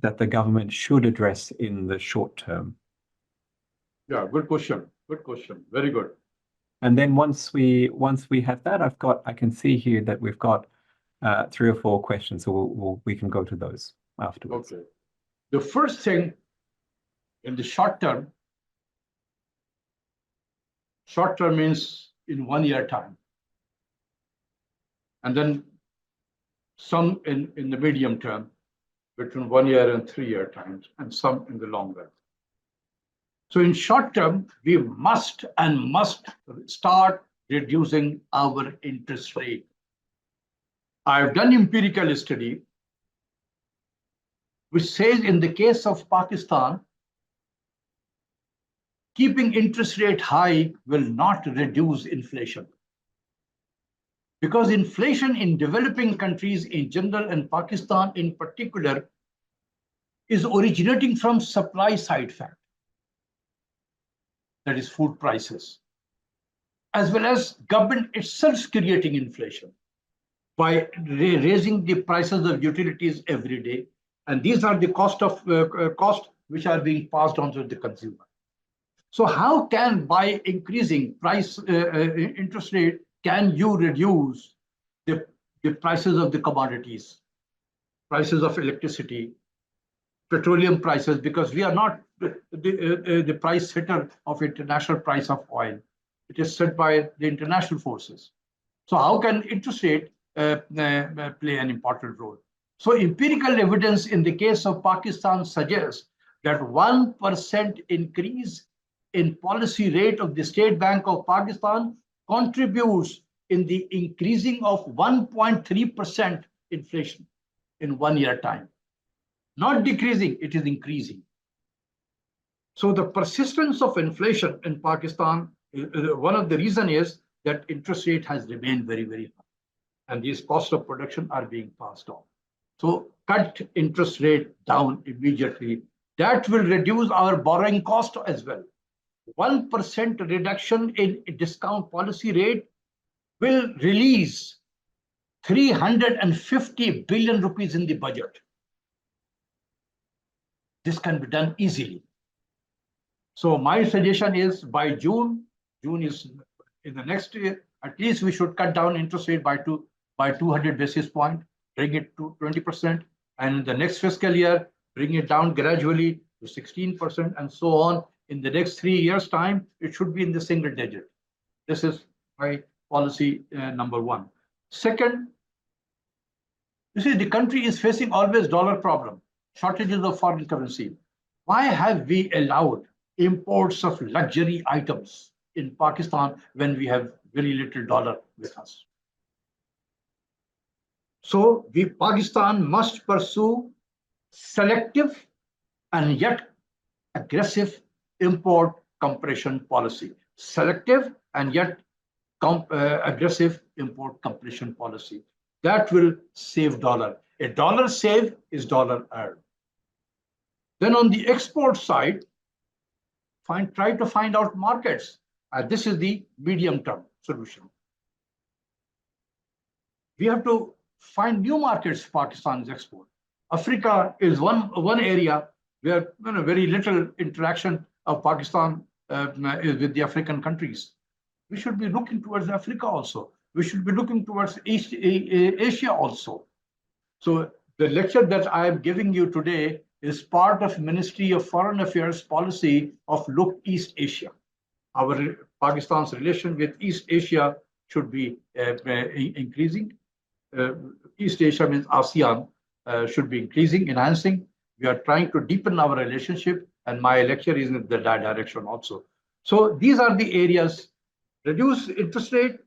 that the government should address in the short term? Yeah, good question. Good question. Very good. And then once we have that, I can see here that we've got 3 or 4 questions, so we can go to those afterwards. Okay. The first thing in the short term means in 1 year time, and then some in the medium term, between 1 year and 3 year times, and some in the long run. So in short term, we must start reducing our interest rate. I've done empirical study which says in the case of Pakistan, keeping interest rate high will not reduce inflation. Because inflation in developing countries in general and Pakistan in particular is originating from supply side fact. That is food prices, as well as government itself creating inflation by raising the prices of utilities every day. And these are the cost which are being passed on to the consumer. So how can, by increasing interest rate, can you reduce the prices of the commodities, prices of electricity, petroleum prices, because we are not the price setter of international price of oil. It is set by the international forces. So how can interest rate play an important role? So empirical evidence in the case of Pakistan suggests that 1% increase in policy rate of the State Bank of Pakistan contributes in the increasing of 1.3% inflation in 1 year time. Not decreasing, it is increasing. So the persistence of inflation in Pakistan, one of the reasons is that interest rate has remained very, very high. And these costs of production are being passed on. So cut interest rate down immediately. That will reduce our borrowing cost as well. 1% reduction in discount policy rate will release 350 billion rupees in the budget. This can be done easily. So my suggestion is by June is in the next year, at least we should cut down interest rate by 200 basis points, bring it to 20%, and in the next fiscal year, bring it down gradually to 16% and so on. In the next 3 years' time, it should be in the single digit. This is my policy number 1. Second, you see, the country is facing always dollar problem, shortages of foreign currency. Why have we allowed imports of luxury items in Pakistan when we have very little dollar with us? So Pakistan must pursue selective and yet aggressive import compression policy. Selective and yet aggressive import compression policy. That will save dollar. A dollar saved is dollar earned. Then on the export side, try to find out markets. This is the medium-term solution. We have to find new markets for Pakistan's export. Africa is one area where very little interaction of Pakistan is with the African countries. We should be looking towards Africa also. We should be looking towards East Asia also. So the lecture that I am giving you today is part of Ministry of Foreign Affairs policy of Look East Asia. Our Pakistan's relation with East Asia should be increasing. East Asia means ASEAN. should be increasing, enhancing. We are trying to deepen our relationship, and my lecture is in that direction also. So these are the areas: reduce interest rate,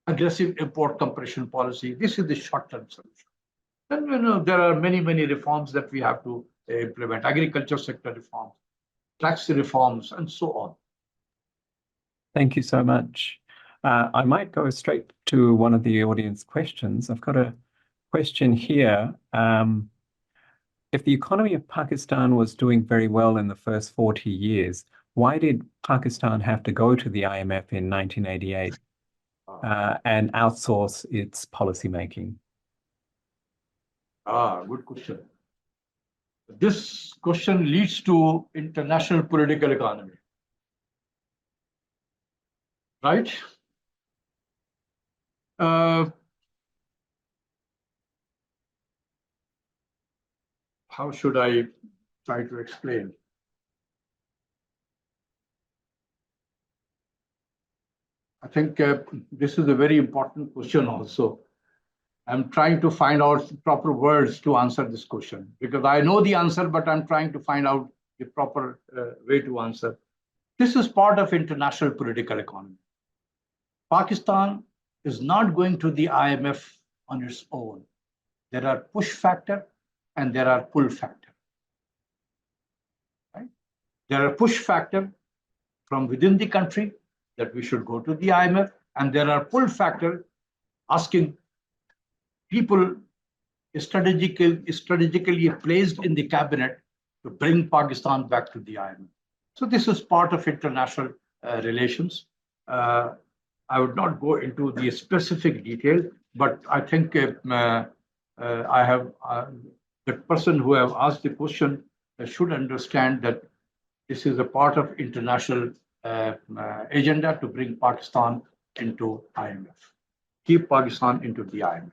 aggressive import compression policy. This is the short-term solution. And there are many reforms that we have to implement: agriculture sector reforms, tax reforms, and so on. Thank you so much. I might go straight to one of the audience questions. I've got a question here. If the economy of Pakistan was doing very well in the first 40 years, why did Pakistan have to go to the IMF in 1988 and outsource its policymaking? Good question. This question leads to international political economy, right? How should I try to explain? I think this is a very important question also. I'm trying to find out proper words to answer this question, because I know the answer, but I'm trying to find out the proper way to answer. This is part of international political economy. Pakistan is not going to the IMF on its own. There are push factor and there are pull factor. Right? There are push factor from within the country that we should go to the IMF, and there are pull factor asking people strategically placed in the cabinet to bring Pakistan back to the IMF. So this is part of international relations. I would not go into the specific detail, but I think I have the person who have asked the question should understand that this is a part of international agenda to bring Pakistan into IMF, keep Pakistan into the IMF.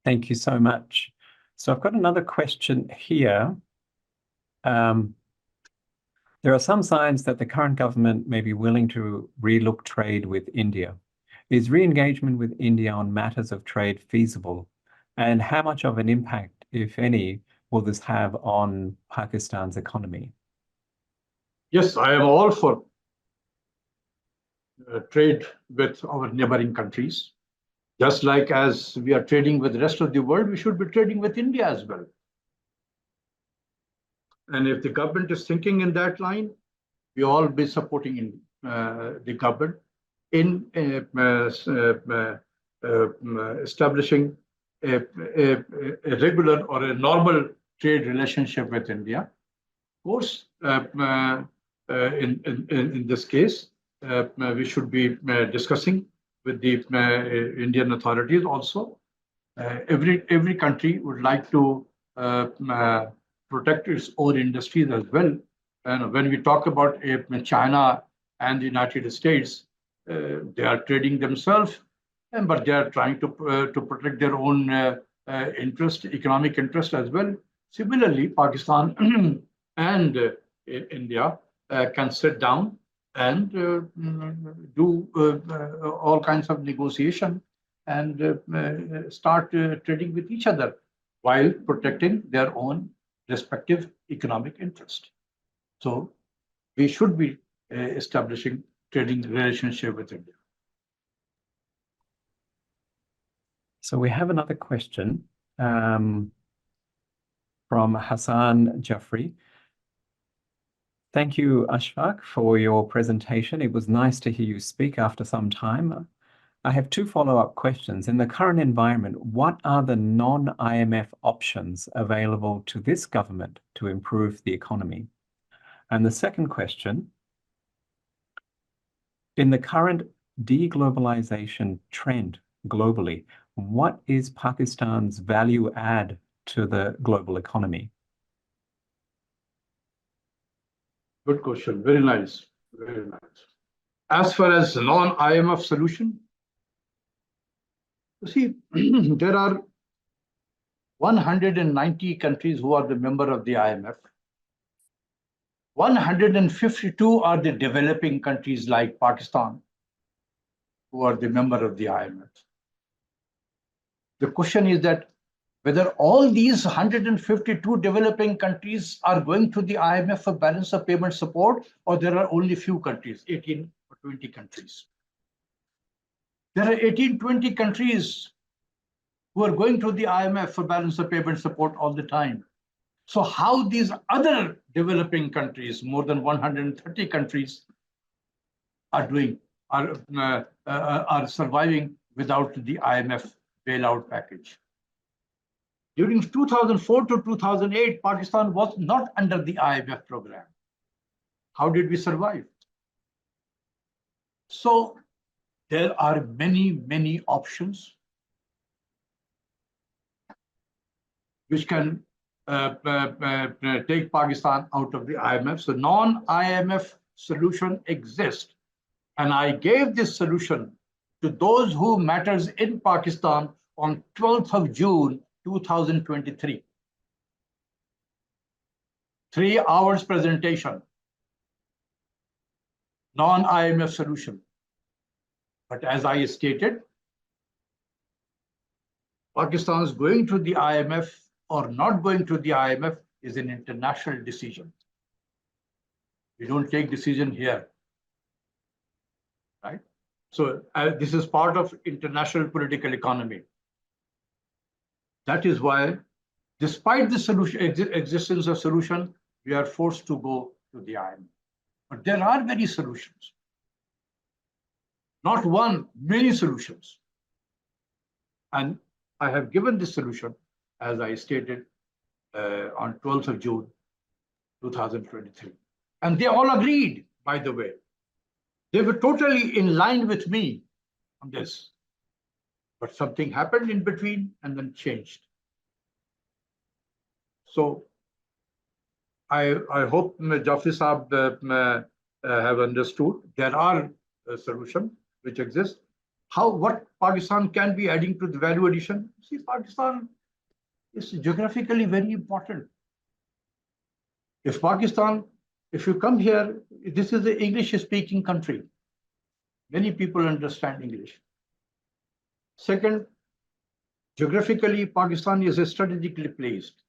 Thank you so much. So I've got another question here. There are some signs that the current government may be willing to relook trade with India. Is re-engagement with India on matters of trade feasible? And how much of an impact, if any, will this have on Pakistan's economy? Yes, I am all for trade with our neighboring countries. Just like as we are trading with the rest of the world, we should be trading with India as well. And if the government is thinking in that line, we all be supporting the government in establishing a regular or a normal trade relationship with India. Of course, in this case, we should be discussing with the Indian authorities also. Every country would like to protect its own industries as well. And when we talk about China and the United States, they are trading themselves, but they are trying to protect their own economic interest as well. Similarly, Pakistan and India can sit down and do all kinds of negotiation and start trading with each other while protecting their own respective economic interest. So we should be establishing trading relationship with India. So we have another question from Hassan Jaffrey. Thank you, Ashfaq, for your presentation. It was nice to hear you speak after some time. I have two follow-up questions. In the current environment, what are the non-IMF options available to this government to improve the economy? And the second question, in the current deglobalization trend globally, what is Pakistan's value add to the global economy? Good question. Very nice. Very nice. As far as non-IMF solution, you see, there are 190 countries who are the member of the IMF. 152 are the developing countries like Pakistan, who are the member of the IMF. The question is that whether all these 152 developing countries are going to the IMF for balance of payment support, or there are only few countries, 18 or 20 countries. There are 18, 20 countries who are going to the IMF for balance of payment support all the time. So how these other developing countries, more than 130 countries, are doing, are surviving without the IMF bailout package? During 2004 to 2008, Pakistan was not under the IMF program. How did we survive? So there are many, many options which can take Pakistan out of the IMF. So non-IMF solution exists. And I gave this solution to those who matters in Pakistan on 12th of June, 2023. 3 hours presentation, non-IMF solution. But as I stated, Pakistan's going to the IMF or not going to the IMF is an international decision. We don't take decision here, right? So this is part of international political economy. That is why, despite the solution, existence of solution, we are forced to go to the IMF. But there are many solutions. Not one, many solutions. And I have given this solution, as I stated, on 12th of June, 2023. And they all agreed, by the way. They were totally in line with me on this. But something happened in between and then changed. So I hope Jafri Saab have understood there are solutions which exist. What Pakistan can be adding to the value addition? See, Pakistan is geographically very important. If you come here, this is an English-speaking country. Many people understand English. Second, geographically, Pakistan is strategically placed.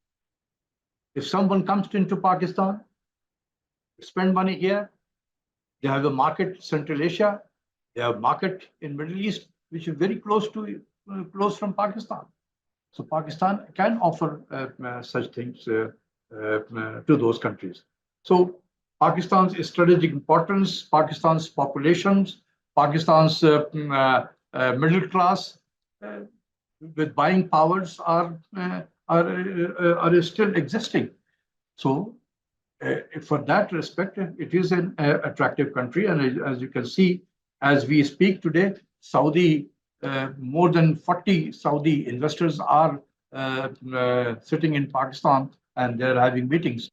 If someone comes into Pakistan, spend money here, they have a market Central Asia, they have a market in Middle East, which is very close from Pakistan. So Pakistan can offer such things to those countries. So Pakistan's strategic importance, Pakistan's populations, Pakistan's middle class with buying powers are still existing. So for that respect, it is an attractive country. And as you can see, as we speak today, Saudi, more than 40 Saudi investors are sitting in Pakistan and they're having meetings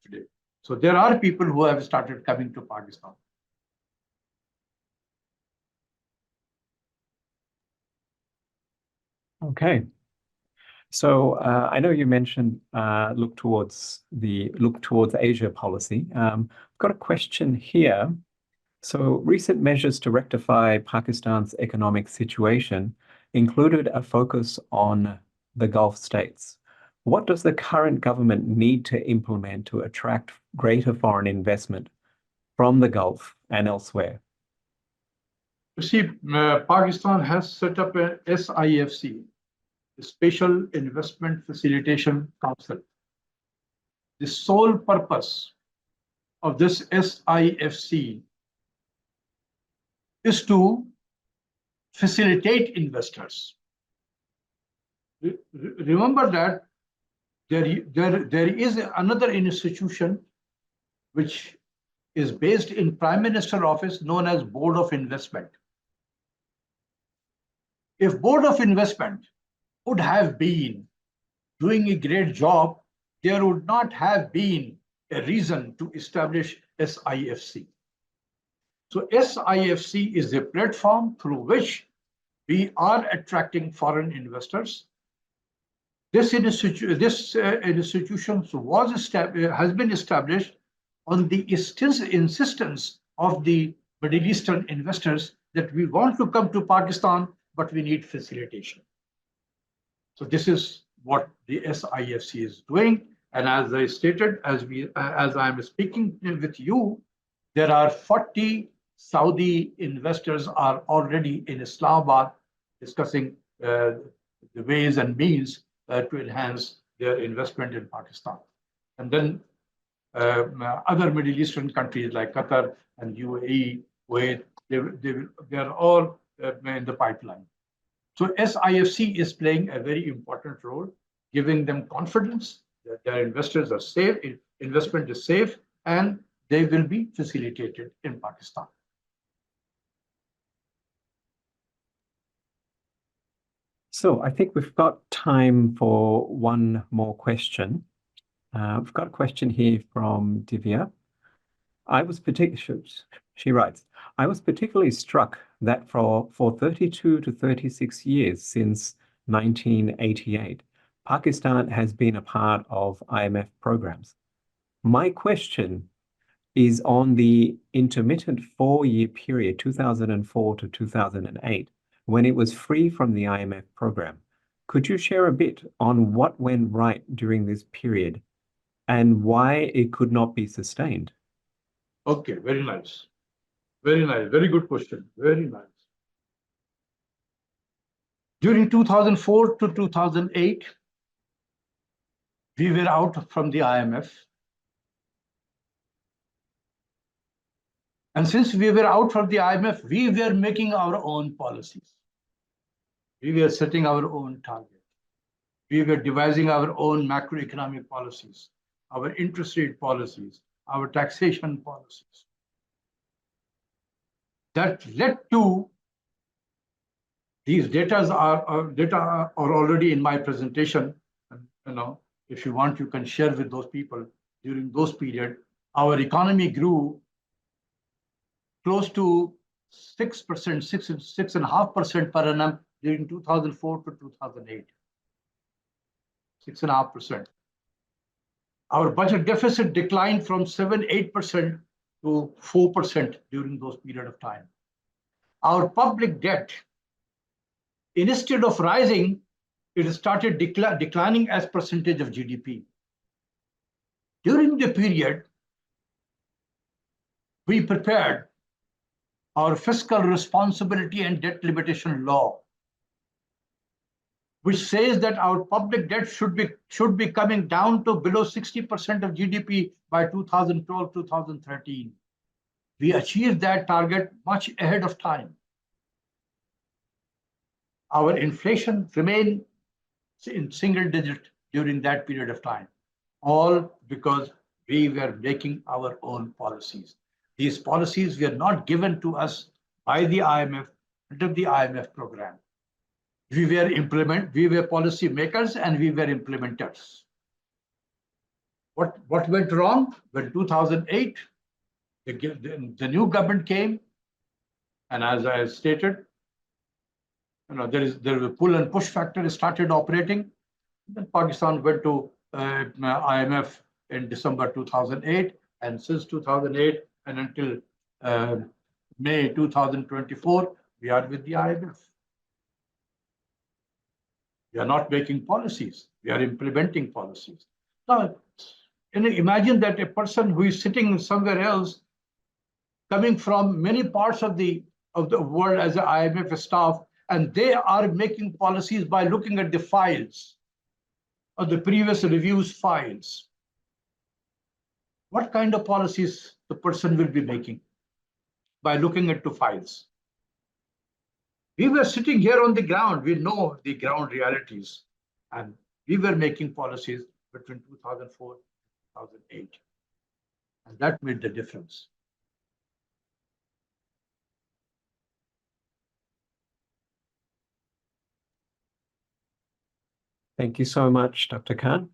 today. So there are people who have started coming to Pakistan. Okay. So I know you mentioned look towards Asia policy. I've got a question here. So recent measures to rectify Pakistan's economic situation included a focus on the Gulf states. What does the current government need to implement to attract greater foreign investment from the Gulf and elsewhere? You see, Pakistan has set up a SIFC, the Special Investment Facilitation Council. The sole purpose of this SIFC is to facilitate investors. Remember that there is another institution which is based in Prime Minister's office known as Board of Investment. If Board of Investment would have been doing a great job, there would not have been a reason to establish SIFC. So SIFC is a platform through which we are attracting foreign investors. This institution has been established on the insistence of the Middle Eastern investors that we want to come to Pakistan, but we need facilitation. So this is what the SIFC is doing. And as I stated, as I'm speaking with you, there are 40 Saudi investors are already in Islamabad discussing the ways and means to enhance their investment in Pakistan. And then other Middle Eastern countries like Qatar and UAE, Kuwait, they are all in the pipeline. So SIFC is playing a very important role, giving them confidence that their investors are safe, investment is safe, and they will be facilitated in Pakistan. So I think we've got time for one more question. We've got a question here from Divya. She writes, I was particularly struck that for 32 to 36 years since 1988, Pakistan has been a part of IMF programs. My question is on the intermittent 4-year period, 2004 to 2008, when it was free from the IMF program. Could you share a bit on what went right during this period and why it could not be sustained? Okay, very nice. Very nice. Very good question. Very nice. During 2004 to 2008, we were out from the IMF. And since we were out from the IMF, we were making our own policies. We were setting our own targets. We were devising our own macroeconomic policies, our interest rate policies, our taxation policies. That led to these data are already in my presentation. If you want, you can share with those people. During those periods, our economy grew close to 6%, 6.5% per annum during 2004 to 2008. 6.5%. Our budget deficit declined from 7-8% to 4% during those period of time. Our public debt, instead of rising, it started declining as percentage of GDP. During the period, we prepared our fiscal responsibility and debt limitation law, which says that our public debt should be coming down to below 60% of GDP by 2012-2013. We achieved that target much ahead of time. Our inflation remained in single digit during that period of time, all because we were making our own policies. These policies were not given to us by the IMF under the IMF program. We were policy makers and we were implementers. What went wrong? When 2008, the new government came, and as I stated, there is a pull and push factor started operating. Then Pakistan went to IMF in December 2008, and since 2008 and until May 2024, we are with the IMF. We are not making policies. We are implementing policies. Now, imagine that a person who is sitting somewhere else, coming from many parts of the world as an IMF staff, and they are making policies by looking at the files or the previous reviews files. What kind of policies the person will be making by looking at the files? We were sitting here on the ground. We know the ground realities, and we were making policies between 2004 and 2008, and that made the difference. Thank you so much, Dr. Khan.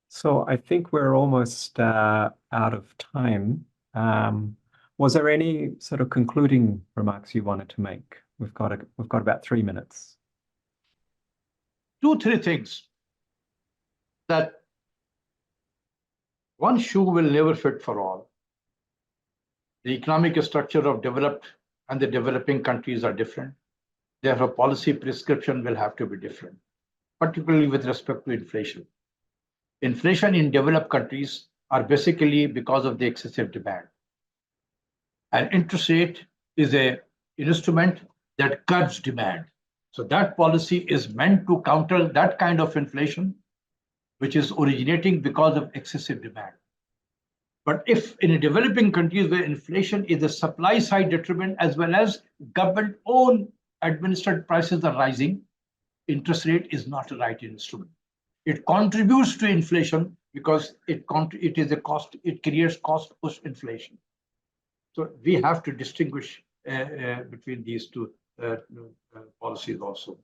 So I think we're almost out of time. Was there any sort of concluding remarks you wanted to make? We've got about 3 minutes. 2-3 things. That one shoe will never fit for all. The economic structure of developed and the developing countries are different. Therefore, policy prescription will have to be different, particularly with respect to inflation. Inflation in developed countries are basically because of the excessive demand. And interest rate is an instrument that curbs demand. So that policy is meant to counter that kind of inflation, which is originating because of excessive demand. But if in a developing countries where inflation is a supply side determinant as well as government own administered prices are rising, interest rate is not the right instrument. It contributes to inflation because it is a cost, it creates cost push inflation. So we have to distinguish between these two policies also.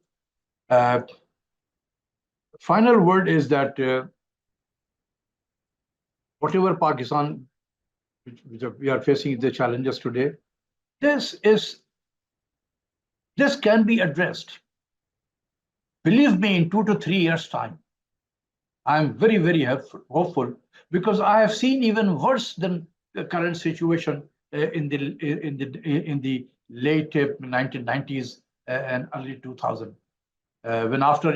Final word is that whatever Pakistan, which we are facing the challenges today, this can be addressed. Believe me, in 2 to 3 years' time, I am very, very hopeful because I have seen even worse than the current situation in the late 1990s and early 2000, when after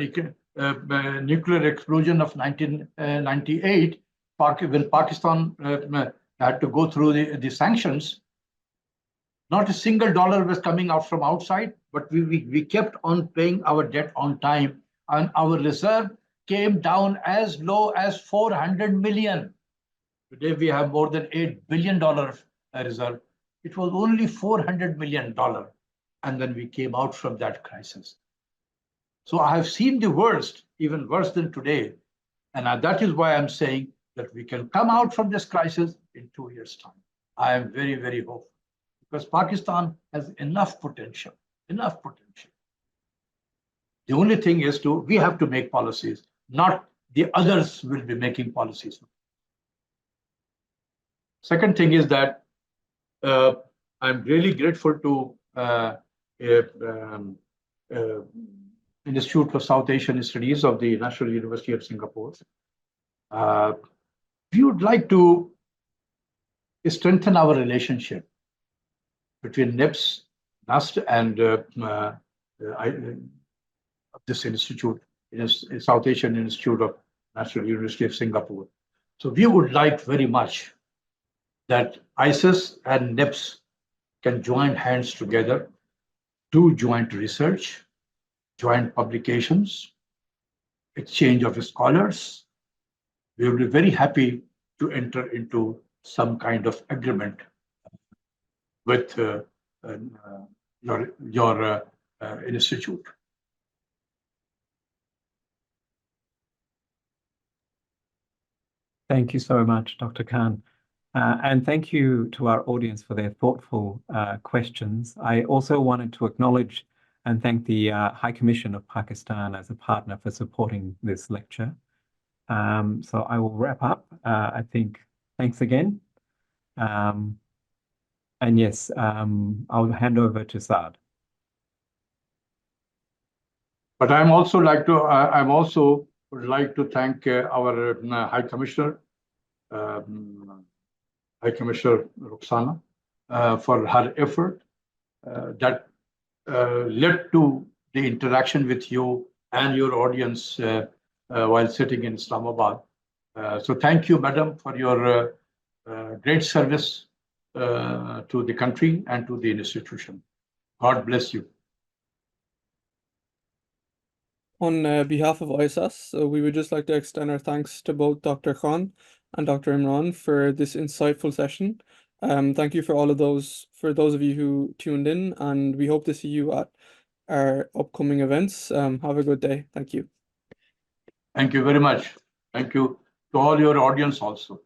nuclear explosion of 1998, when Pakistan had to go through the sanctions, not a single dollar was coming out from outside, but we kept on paying our debt on time, and our reserve came down as low as 400 million. Today we have more than $8 billion reserve. It was only $400 million, and then we came out from that crisis. So I have seen the worst, even worse than today, and that is why I'm saying that we can come out from this crisis in 2 years' time. I am very, very hopeful because Pakistan has enough potential, enough potential. The only thing is we have to make policies, not the others will be making policies. Second thing is that I'm really grateful to Institute for South Asian Studies of the National University of Singapore. We would like to strengthen our relationship between NIPS, NAST, and this institute, South Asian Institute of National University of Singapore. So we would like very much that ISAS and NIPS can join hands together, do joint research, joint publications, exchange of scholars. We will be very happy to enter into some kind of agreement with your institute. Thank you so much, Dr. Khan. And thank you to our audience for their thoughtful questions. I also wanted to acknowledge and thank the High Commission of Pakistan as a partner for supporting this lecture. So I will wrap up. I think thanks again. And yes, I'll hand over to Saad. But I'm also would like to thank our High Commissioner, High Commissioner Rukhsana, for her effort that led to the interaction with you and your audience while sitting in Islamabad. So thank you, madam, for your great service to the country and to the institution. God bless you. On behalf of ISAS, we would just like to extend our thanks to both Dr. Khan and Dr. Imran for this insightful session. Thank you for those of you who tuned in, and we hope to see you at our upcoming events. Have a good day. Thank you. Thank you very much. Thank you to all your audience also.